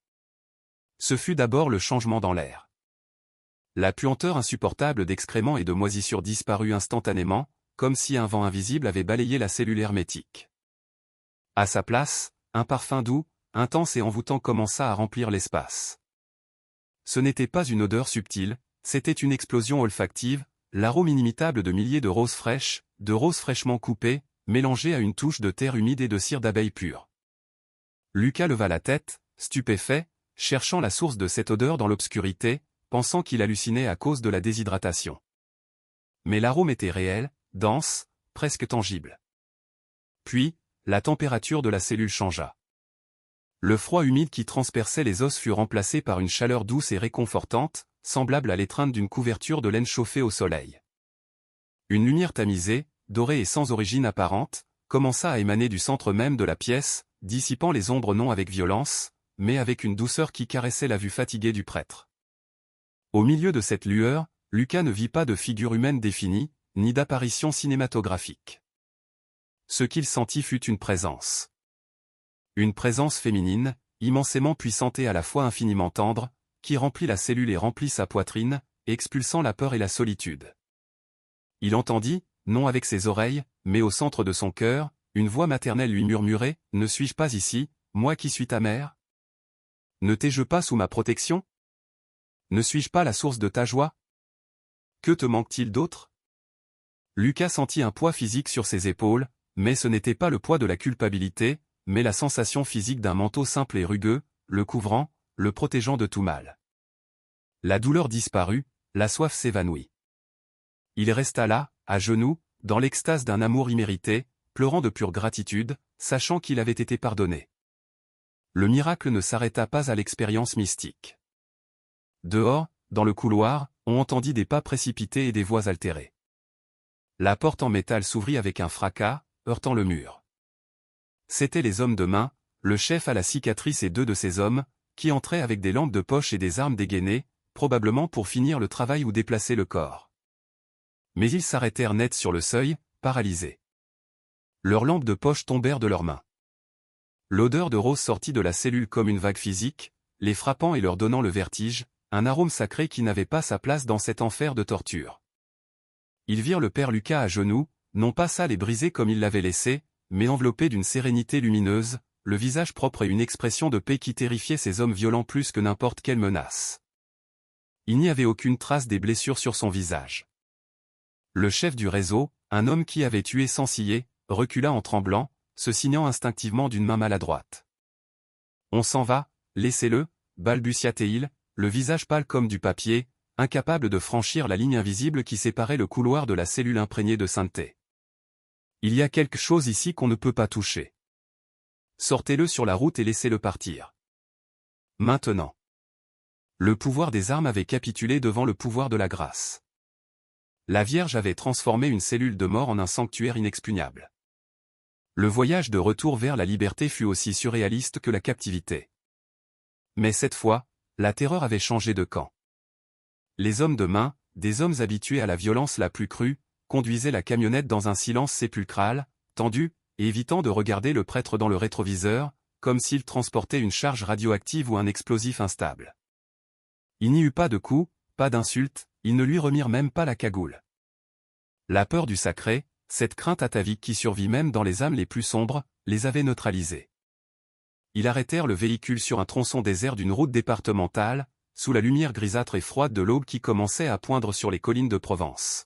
Ce fut d'abord le changement dans l'air. La puanteur insupportable d'excréments et de moisissures disparut instantanément, comme si un vent invisible avait balayé la cellule hermétique. À sa place, un parfum doux, intense et envoûtant commença à remplir l'espace. Ce n'était pas une odeur subtile, c'était une explosion olfactive, l'arôme inimitable de milliers de roses fraîches, de roses fraîchement coupées, mélangées à une touche de terre humide et de cire d'abeille pure. Lucas leva la tête, stupéfait, cherchant la source de cette odeur dans l'obscurité, pensant qu'il hallucinait à cause de la déshydratation. Mais l'arôme était réel, dense, presque tangible. Puis, la température de la cellule changea. Le froid humide qui transperçait les os fut remplacé par une chaleur douce et réconfortante, semblable à l'étreinte d'une couverture de laine chauffée au soleil. Une lumière tamisée, dorée et sans origine apparente, commença à émaner du centre même de la pièce, dissipant les ombres non avec violence, mais avec une douceur qui caressait la vue fatiguée du prêtre. Au milieu de cette lueur, Lucas ne vit pas de figure humaine définie, ni d'apparition cinématographique. Ce qu'il sentit fut une présence. Une présence féminine, immensément puissante et à la fois infiniment tendre, qui remplit la cellule et remplit sa poitrine, expulsant la peur et la solitude. Il entendit, non avec ses oreilles, mais au centre de son cœur, une voix maternelle lui murmurait « Ne suis-je pas ici, moi qui suis ta mère ? Ne t'ai-je pas sous ma protection ? Ne suis-je pas la source de ta joie ? Que te manque-t-il d'autre » Lucas sentit un poids physique sur ses épaules, mais ce n'était pas le poids de la culpabilité, mais la sensation physique d'un manteau simple et rugueux, le couvrant, le protégeant de tout mal. La douleur disparut, la soif s'évanouit. Il resta là, à genoux, dans l'extase d'un amour immérité, pleurant de pure gratitude, sachant qu'il avait été pardonné. Le miracle ne s'arrêta pas à l'expérience mystique. Dehors, dans le couloir, on entendit des pas précipités et des voix altérées. La porte en métal s'ouvrit avec un fracas, heurtant le mur. C'étaient les hommes de main, le chef à la cicatrice et deux de ses hommes, qui entraient avec des lampes de poche et des armes dégainées, probablement pour finir le travail ou déplacer le corps. Mais ils s'arrêtèrent net sur le seuil, paralysés. Leurs lampes de poche tombèrent de leurs mains. L'odeur de rose sortit de la cellule comme une vague physique, les frappant et leur donnant le vertige, un arôme sacré qui n'avait pas sa place dans cet enfer de torture. Ils virent le père Lucas à genoux, non pas sale et brisé comme il l'avait laissé, mais enveloppé d'une sérénité lumineuse, le visage propre et une expression de paix qui terrifiait ces hommes violents plus que n'importe quelle menace. Il n'y avait aucune trace des blessures sur son visage. Le chef du réseau, un homme qui avait tué sans ciller, recula en tremblant, se signant instinctivement d'une main maladroite. « On s'en va, laissez-le » balbutia-t-il, le visage pâle comme du papier, incapable de franchir la ligne invisible qui séparait le couloir de la cellule imprégnée de sainteté. Il y a quelque chose ici qu'on ne peut pas toucher. Sortez-le sur la route et laissez-le partir. Maintenant. Le pouvoir des armes avait capitulé devant le pouvoir de la grâce. La Vierge avait transformé une cellule de mort en un sanctuaire inexpugnable. Le voyage de retour vers la liberté fut aussi surréaliste que la captivité. Mais cette fois, la terreur avait changé de camp. Les hommes de main, des hommes habitués à la violence la plus crue, conduisait la camionnette dans un silence sépulcral, tendu, et évitant de regarder le prêtre dans le rétroviseur, comme s'il transportait une charge radioactive ou un explosif instable. Il n'y eut pas de coups, pas d'insultes, ils ne lui remirent même pas la cagoule. La peur du sacré, cette crainte atavique qui survit même dans les âmes les plus sombres, les avait neutralisés. Ils arrêtèrent le véhicule sur un tronçon désert d'une route départementale, sous la lumière grisâtre et froide de l'aube qui commençait à poindre sur les collines de Provence.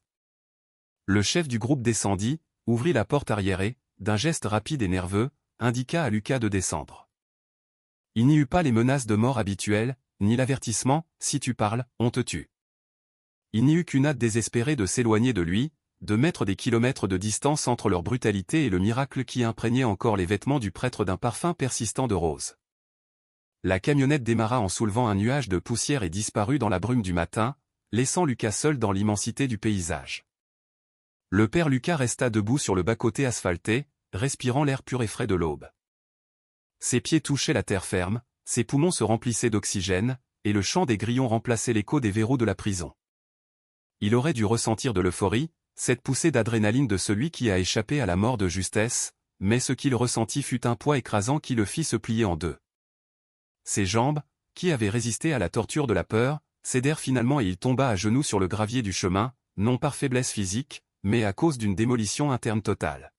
Le chef du groupe descendit, ouvrit la porte arrière et, d'un geste rapide et nerveux, indiqua à Lucas de descendre. Il n'y eut pas les menaces de mort habituelles, ni l'avertissement « si tu parles, on te tue ». Il n'y eut qu'une hâte désespérée de s'éloigner de lui, de mettre des kilomètres de distance entre leur brutalité et le miracle qui imprégnait encore les vêtements du prêtre d'un parfum persistant de rose. La camionnette démarra en soulevant un nuage de poussière et disparut dans la brume du matin, laissant Lucas seul dans l'immensité du paysage. Le père Lucas resta debout sur le bas-côté asphalté, respirant l'air pur et frais de l'aube. Ses pieds touchaient la terre ferme, ses poumons se remplissaient d'oxygène, et le chant des grillons remplaçait l'écho des verrous de la prison. Il aurait dû ressentir de l'euphorie, cette poussée d'adrénaline de celui qui a échappé à la mort de justesse, mais ce qu'il ressentit fut un poids écrasant qui le fit se plier en deux. Ses jambes, qui avaient résisté à la torture de la peur, cédèrent finalement et il tomba à genoux sur le gravier du chemin, non par faiblesse physique, mais à cause d'une démolition interne totale.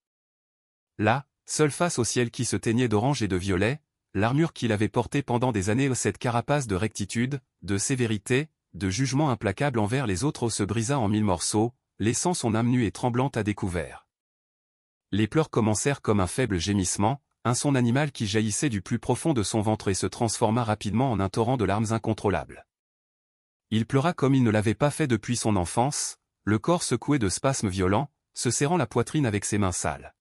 Là, seul face au ciel qui se teignait d'orange et de violet, l'armure qu'il avait portée pendant des années, cette carapace de rectitude, de sévérité, de jugement implacable envers les autres se brisa en mille morceaux, laissant son âme nue et tremblante à découvert. Les pleurs commencèrent comme un faible gémissement, un son animal qui jaillissait du plus profond de son ventre et se transforma rapidement en un torrent de larmes incontrôlables. Il pleura comme il ne l'avait pas fait depuis son enfance, le corps secoué de spasmes violents, se serrant la poitrine avec ses mains sales.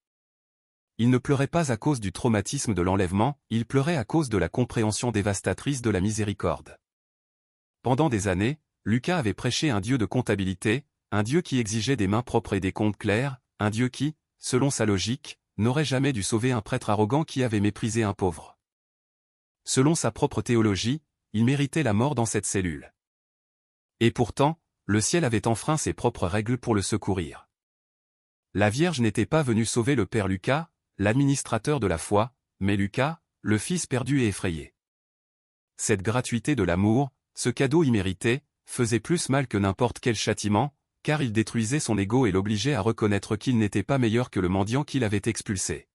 Il ne pleurait pas à cause du traumatisme de l'enlèvement, il pleurait à cause de la compréhension dévastatrice de la miséricorde. Pendant des années, Lucas avait prêché un Dieu de comptabilité, un Dieu qui exigeait des mains propres et des comptes clairs, un Dieu qui, selon sa logique, n'aurait jamais dû sauver un prêtre arrogant qui avait méprisé un pauvre. Selon sa propre théologie, il méritait la mort dans cette cellule. Et pourtant, le ciel avait enfreint ses propres règles pour le secourir. La Vierge n'était pas venue sauver le père Lucas, l'administrateur de la foi, mais Lucas, le fils perdu et effrayé. Cette gratuité de l'amour, ce cadeau immérité, faisait plus mal que n'importe quel châtiment, car il détruisait son ego et l'obligeait à reconnaître qu'il n'était pas meilleur que le mendiant qu'il avait expulsé.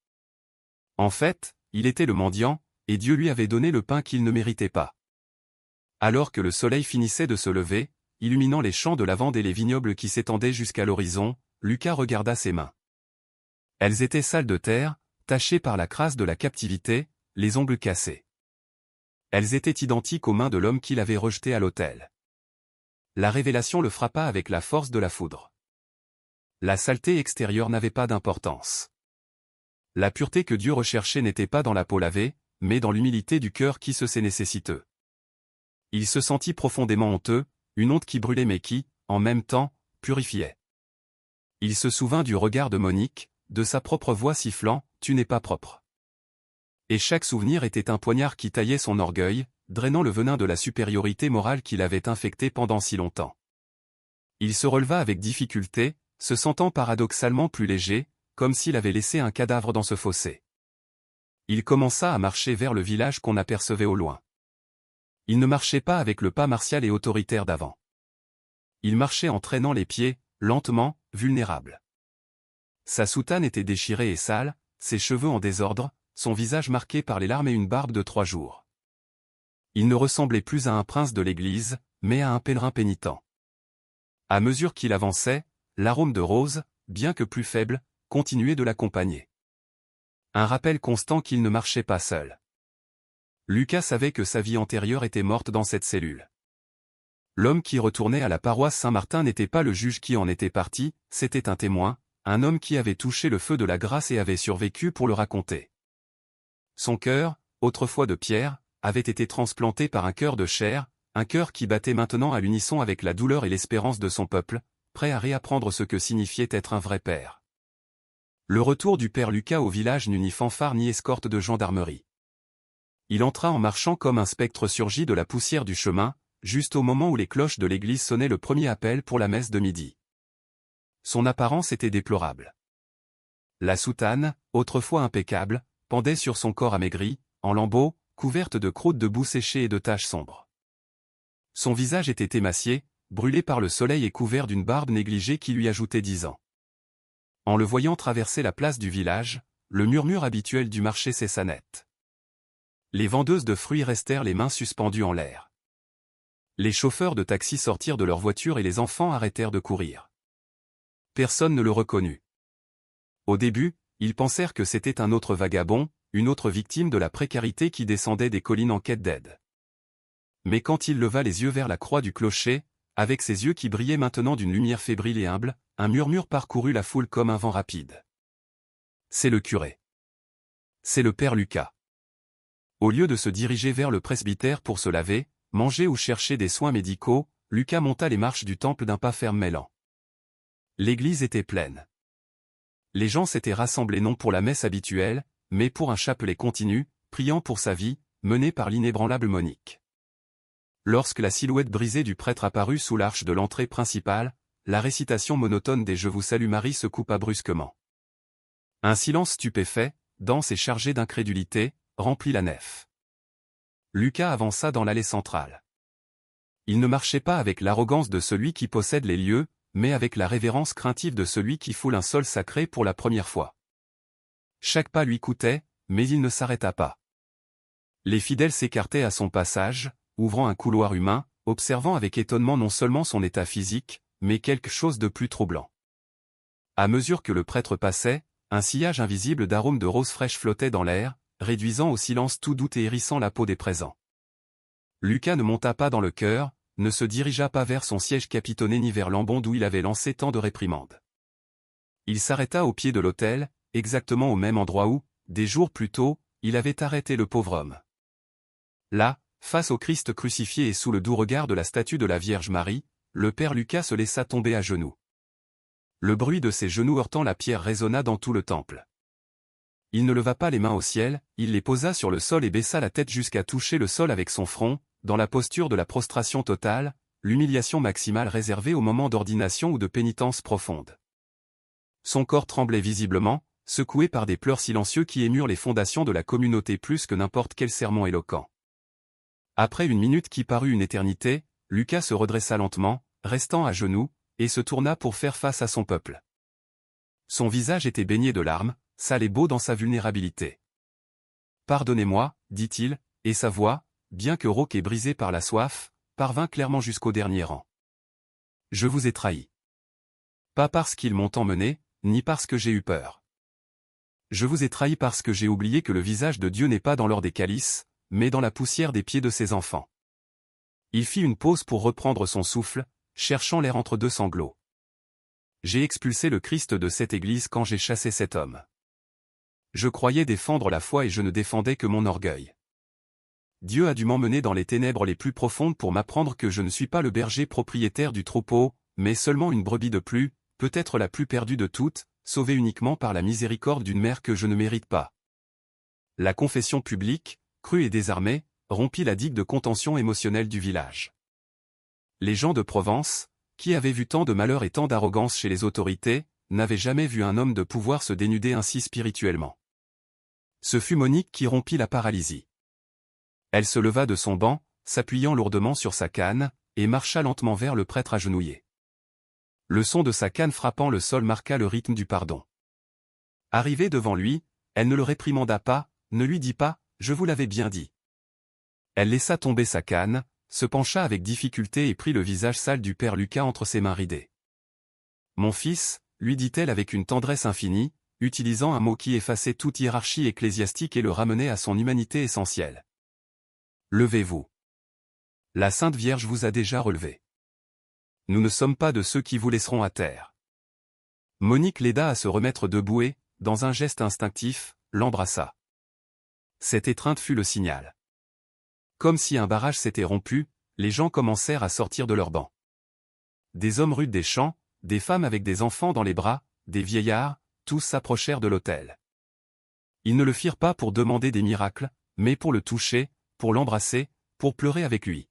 En fait, il était le mendiant, et Dieu lui avait donné le pain qu'il ne méritait pas. Alors que le soleil finissait de se lever, illuminant les champs de lavande et les vignobles qui s'étendaient jusqu'à l'horizon, Lucas regarda ses mains. Elles étaient sales de terre, tachées par la crasse de la captivité, les ongles cassés. Elles étaient identiques aux mains de l'homme qui l'avait rejeté à l'autel. La révélation le frappa avec la force de la foudre. La saleté extérieure n'avait pas d'importance. La pureté que Dieu recherchait n'était pas dans la peau lavée, mais dans l'humilité du cœur qui se sait nécessiteux. Il se sentit profondément honteux, une honte qui brûlait mais qui, en même temps, purifiait. Il se souvint du regard de Monique, de sa propre voix sifflant « Tu n'es pas propre ». Et chaque souvenir était un poignard qui taillait son orgueil, drainant le venin de la supériorité morale qu'il avait infecté pendant si longtemps. Il se releva avec difficulté, se sentant paradoxalement plus léger, comme s'il avait laissé un cadavre dans ce fossé. Il commença à marcher vers le village qu'on apercevait au loin. Il ne marchait pas avec le pas martial et autoritaire d'avant. Il marchait en traînant les pieds, lentement, vulnérable. Sa soutane était déchirée et sale, ses cheveux en désordre, son visage marqué par les larmes et une barbe de 3 jours. Il ne ressemblait plus à un prince de l'église, mais à un pèlerin pénitent. À mesure qu'il avançait, l'arôme de rose, bien que plus faible, continuait de l'accompagner. Un rappel constant qu'il ne marchait pas seul. Lucas savait que sa vie antérieure était morte dans cette cellule. L'homme qui retournait à la paroisse Saint-Martin n'était pas le juge qui en était parti, c'était un témoin, un homme qui avait touché le feu de la grâce et avait survécu pour le raconter. Son cœur, autrefois de pierre, avait été transplanté par un cœur de chair, un cœur qui battait maintenant à l'unisson avec la douleur et l'espérance de son peuple, prêt à réapprendre ce que signifiait être un vrai père. Le retour du père Lucas au village n'eut ni fanfare ni escorte de gendarmerie. Il entra en marchant comme un spectre surgi de la poussière du chemin, juste au moment où les cloches de l'église sonnaient le premier appel pour la messe de midi. Son apparence était déplorable. La soutane, autrefois impeccable, pendait sur son corps amaigri, en lambeaux, couverte de croûtes de boue séchée et de taches sombres. Son visage était émacié, brûlé par le soleil et couvert d'une barbe négligée qui lui ajoutait 10 ans. En le voyant traverser la place du village, le murmure habituel du marché cessa net. Les vendeuses de fruits restèrent les mains suspendues en l'air. Les chauffeurs de taxi sortirent de leur voiture et les enfants arrêtèrent de courir. Personne ne le reconnut. Au début, ils pensèrent que c'était un autre vagabond, une autre victime de la précarité qui descendait des collines en quête d'aide. Mais quand il leva les yeux vers la croix du clocher, avec ses yeux qui brillaient maintenant d'une lumière fébrile et humble, un murmure parcourut la foule comme un vent rapide. C'est le curé. C'est le père Lucas. Au lieu de se diriger vers le presbytère pour se laver, manger ou chercher des soins médicaux, Lucas monta les marches du temple d'un pas ferme mais lent. L'église était pleine. Les gens s'étaient rassemblés non pour la messe habituelle, mais pour un chapelet continu, priant pour sa vie, mené par l'inébranlable Monique. Lorsque la silhouette brisée du prêtre apparut sous l'arche de l'entrée principale, la récitation monotone des « Je vous salue Marie » se coupa brusquement. Un silence stupéfait, dense et chargé d'incrédulité, remplit la nef. Lucas avança dans l'allée centrale. Il ne marchait pas avec l'arrogance de celui qui possède les lieux, mais avec la révérence craintive de celui qui foule un sol sacré pour la première fois. Chaque pas lui coûtait, mais il ne s'arrêta pas. Les fidèles s'écartaient à son passage, ouvrant un couloir humain, observant avec étonnement non seulement son état physique, mais quelque chose de plus troublant. À mesure que le prêtre passait, un sillage invisible d'arômes de roses fraîches flottait dans l'air, réduisant au silence tout doute et hérissant la peau des présents. Lucas ne monta pas dans le chœur, ne se dirigea pas vers son siège capitonné ni vers l'ambon d'où il avait lancé tant de réprimandes. Il s'arrêta au pied de l'autel, exactement au même endroit où, des jours plus tôt, il avait arrêté le pauvre homme. Là, face au Christ crucifié et sous le doux regard de la statue de la Vierge Marie, le père Lucas se laissa tomber à genoux. Le bruit de ses genoux heurtant la pierre résonna dans tout le temple. Il ne leva pas les mains au ciel, il les posa sur le sol et baissa la tête jusqu'à toucher le sol avec son front, dans la posture de la prostration totale, l'humiliation maximale réservée au moment d'ordination ou de pénitence profonde. Son corps tremblait visiblement, secoué par des pleurs silencieux qui émurent les fondations de la communauté plus que n'importe quel sermon éloquent. Après une minute qui parut une éternité, Lucas se redressa lentement, restant à genoux, et se tourna pour faire face à son peuple. Son visage était baigné de larmes, sale et beau dans sa vulnérabilité. « Pardonnez-moi, dit-il, et sa voix, bien que rauque et brisée par la soif, parvint clairement jusqu'au dernier rang. Je vous ai trahi. Pas parce qu'ils m'ont emmené, ni parce que j'ai eu peur. Je vous ai trahi parce que j'ai oublié que le visage de Dieu n'est pas dans l'or des calices, mais dans la poussière des pieds de ses enfants. » Il fit une pause pour reprendre son souffle, cherchant l'air entre deux sanglots. J'ai expulsé le Christ de cette église quand j'ai chassé cet homme. Je croyais défendre la foi et je ne défendais que mon orgueil. Dieu a dû m'emmener dans les ténèbres les plus profondes pour m'apprendre que je ne suis pas le berger propriétaire du troupeau, mais seulement une brebis de plus, peut-être la plus perdue de toutes, sauvée uniquement par la miséricorde d'une mère que je ne mérite pas. La confession publique, crue et désarmée, rompit la digue de contention émotionnelle du village. Les gens de Provence, qui avaient vu tant de malheur et tant d'arrogance chez les autorités, n'avaient jamais vu un homme de pouvoir se dénuder ainsi spirituellement. Ce fut Monique qui rompit la paralysie. Elle se leva de son banc, s'appuyant lourdement sur sa canne, et marcha lentement vers le prêtre agenouillé. Le son de sa canne frappant le sol marqua le rythme du pardon. Arrivée devant lui, elle ne le réprimanda pas, ne lui dit pas « Je vous l'avais bien dit ». Elle laissa tomber sa canne, se pencha avec difficulté et prit le visage sale du père Lucas entre ses mains ridées. « Mon fils », lui dit-elle avec une tendresse infinie, utilisant un mot qui effaçait toute hiérarchie ecclésiastique et le ramenait à son humanité essentielle. « Levez-vous. La Sainte Vierge vous a déjà relevé. Nous ne sommes pas de ceux qui vous laisseront à terre. » Monique l'aida à se remettre debout et, dans un geste instinctif, l'embrassa. Cette étreinte fut le signal. Comme si un barrage s'était rompu, les gens commencèrent à sortir de leurs bancs. Des hommes rudes des champs, des femmes avec des enfants dans les bras, des vieillards, tous s'approchèrent de l'autel. Ils ne le firent pas pour demander des miracles, mais pour le toucher, pour l'embrasser, pour pleurer avec lui.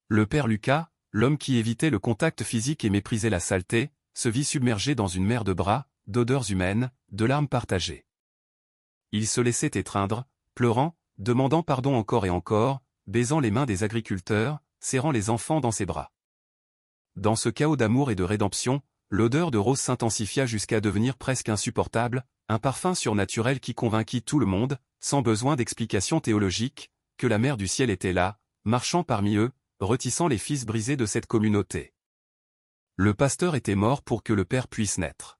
Le père Lucas, l'homme qui évitait le contact physique et méprisait la saleté, se vit submergé dans une mer de bras, d'odeurs humaines, de larmes partagées. Il se laissait étreindre, pleurant, demandant pardon encore et encore, baisant les mains des agriculteurs, serrant les enfants dans ses bras. Dans ce chaos d'amour et de rédemption, l'odeur de rose s'intensifia jusqu'à devenir presque insupportable, un parfum surnaturel qui convainquit tout le monde, sans besoin d'explications théologiques, que la mère du ciel était là, marchant parmi eux, retissant les fils brisés de cette communauté. Le pasteur était mort pour que le Père puisse naître.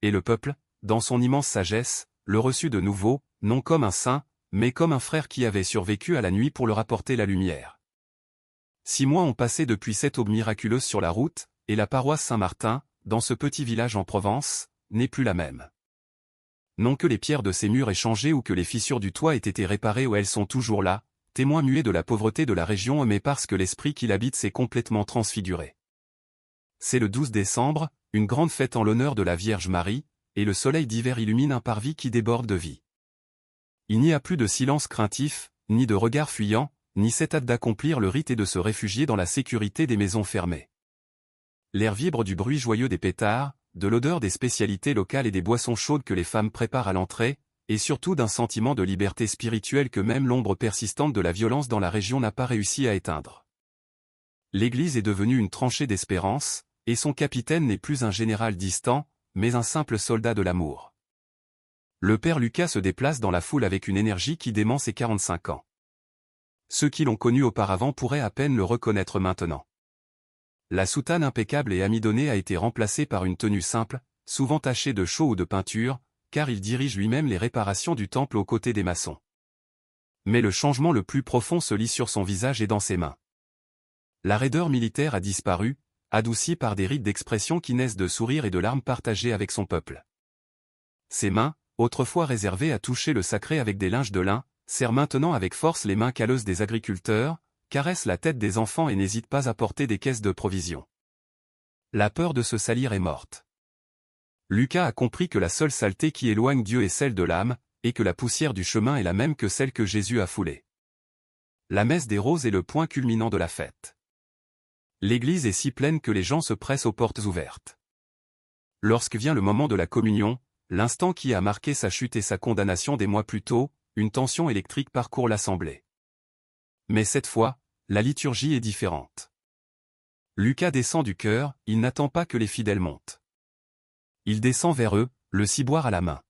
Et le peuple, dans son immense sagesse, le reçut de nouveau, non comme un saint, mais comme un frère qui avait survécu à la nuit pour leur apporter la lumière. 6 mois ont passé depuis cette aube miraculeuse sur la route, et la paroisse Saint-Martin, dans ce petit village en Provence, n'est plus la même. Non que les pierres de ses murs aient changé ou que les fissures du toit aient été réparées ou elles sont toujours là, témoins muets de la pauvreté de la région mais parce que l'esprit qui l'habite s'est complètement transfiguré. C'est le 12 décembre, une grande fête en l'honneur de la Vierge Marie, et le soleil d'hiver illumine un parvis qui déborde de vie. Il n'y a plus de silence craintif, ni de regard fuyant, ni cette hâte d'accomplir le rite et de se réfugier dans la sécurité des maisons fermées. L'air vibre du bruit joyeux des pétards, de l'odeur des spécialités locales et des boissons chaudes que les femmes préparent à l'entrée, et surtout d'un sentiment de liberté spirituelle que même l'ombre persistante de la violence dans la région n'a pas réussi à éteindre. L'Église est devenue une tranchée d'espérance, et son capitaine n'est plus un général distant, mais un simple soldat de l'amour. Le père Lucas se déplace dans la foule avec une énergie qui dément ses 45 ans. Ceux qui l'ont connu auparavant pourraient à peine le reconnaître maintenant. La soutane impeccable et amidonnée a été remplacée par une tenue simple, souvent tachée de chaux ou de peinture, car il dirige lui-même les réparations du temple aux côtés des maçons. Mais le changement le plus profond se lit sur son visage et dans ses mains. La raideur militaire a disparu, adoucie par des rides d'expression qui naissent de sourires et de larmes partagées avec son peuple. Ses mains, autrefois réservées à toucher le sacré avec des linges de lin, serrent maintenant avec force les mains calleuses des agriculteurs, caressent la tête des enfants et n'hésitent pas à porter des caisses de provisions. La peur de se salir est morte. Lucas a compris que la seule saleté qui éloigne Dieu est celle de l'âme, et que la poussière du chemin est la même que celle que Jésus a foulée. La messe des roses est le point culminant de la fête. L'église est si pleine que les gens se pressent aux portes ouvertes. Lorsque vient le moment de la communion, l'instant qui a marqué sa chute et sa condamnation des mois plus tôt, une tension électrique parcourt l'assemblée. Mais cette fois, la liturgie est différente. Lucas descend du chœur, il n'attend pas que les fidèles montent. Il descend vers eux, le ciboire à la main.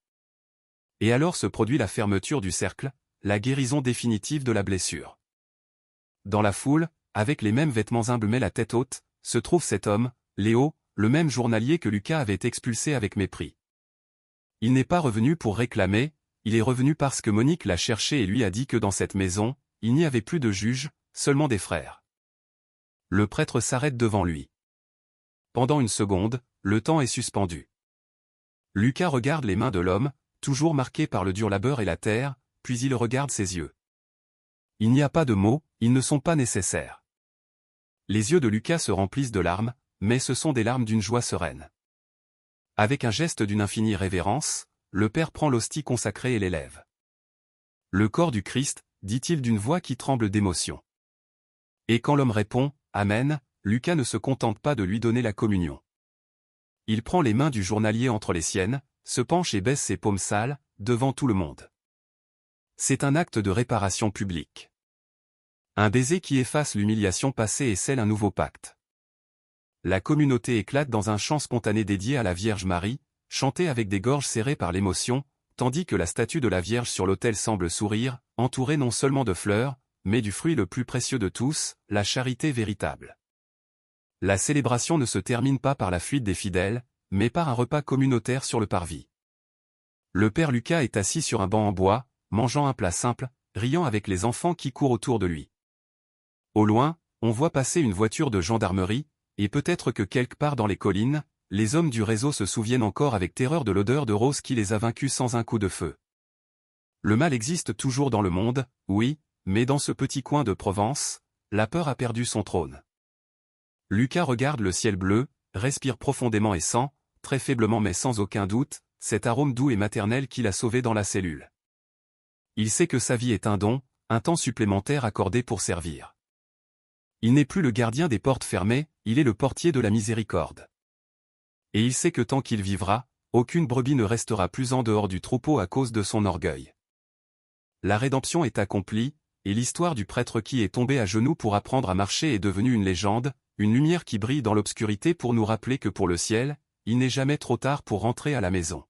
Et alors se produit la fermeture du cercle, la guérison définitive de la blessure. Dans la foule, avec les mêmes vêtements humbles mais la tête haute, se trouve cet homme, Léo, le même journalier que Lucas avait expulsé avec mépris. Il n'est pas revenu pour réclamer, il est revenu parce que Monique l'a cherché et lui a dit que dans cette maison, il n'y avait plus de juges, seulement des frères. Le prêtre s'arrête devant lui. Pendant une seconde, le temps est suspendu. Lucas regarde les mains de l'homme, toujours marquées par le dur labeur et la terre, puis il regarde ses yeux. Il n'y a pas de mots, ils ne sont pas nécessaires. Les yeux de Lucas se remplissent de larmes, mais ce sont des larmes d'une joie sereine. Avec un geste d'une infinie révérence, le Père prend l'hostie consacrée et l'élève. Le corps du Christ, dit-il d'une voix qui tremble d'émotion. Et quand l'homme répond « Amen », Lucas ne se contente pas de lui donner la communion. Il prend les mains du journalier entre les siennes, se penche et baisse ses paumes sales, devant tout le monde. C'est un acte de réparation publique. Un baiser qui efface l'humiliation passée et scelle un nouveau pacte. La communauté éclate dans un chant spontané dédié à la Vierge Marie, chanté avec des gorges serrées par l'émotion, tandis que la statue de la Vierge sur l'autel semble sourire, entourée non seulement de fleurs, mais du fruit le plus précieux de tous, la charité véritable. La célébration ne se termine pas par la fuite des fidèles, mais par un repas communautaire sur le parvis. Le père Lucas est assis sur un banc en bois, mangeant un plat simple, riant avec les enfants qui courent autour de lui. Au loin, on voit passer une voiture de gendarmerie, et peut-être que quelque part dans les collines, les hommes du réseau se souviennent encore avec terreur de l'odeur de rose qui les a vaincus sans un coup de feu. Le mal existe toujours dans le monde, oui, mais dans ce petit coin de Provence, la peur a perdu son trône. Lucas regarde le ciel bleu, respire profondément et sent, très faiblement mais sans aucun doute, cet arôme doux et maternel qui l'a sauvé dans la cellule. Il sait que sa vie est un don, un temps supplémentaire accordé pour servir. Il n'est plus le gardien des portes fermées, il est le portier de la miséricorde. Et il sait que tant qu'il vivra, aucune brebis ne restera plus en dehors du troupeau à cause de son orgueil. La rédemption est accomplie, et l'histoire du prêtre qui est tombé à genoux pour apprendre à marcher est devenue une légende, une lumière qui brille dans l'obscurité pour nous rappeler que pour le ciel, il n'est jamais trop tard pour rentrer à la maison.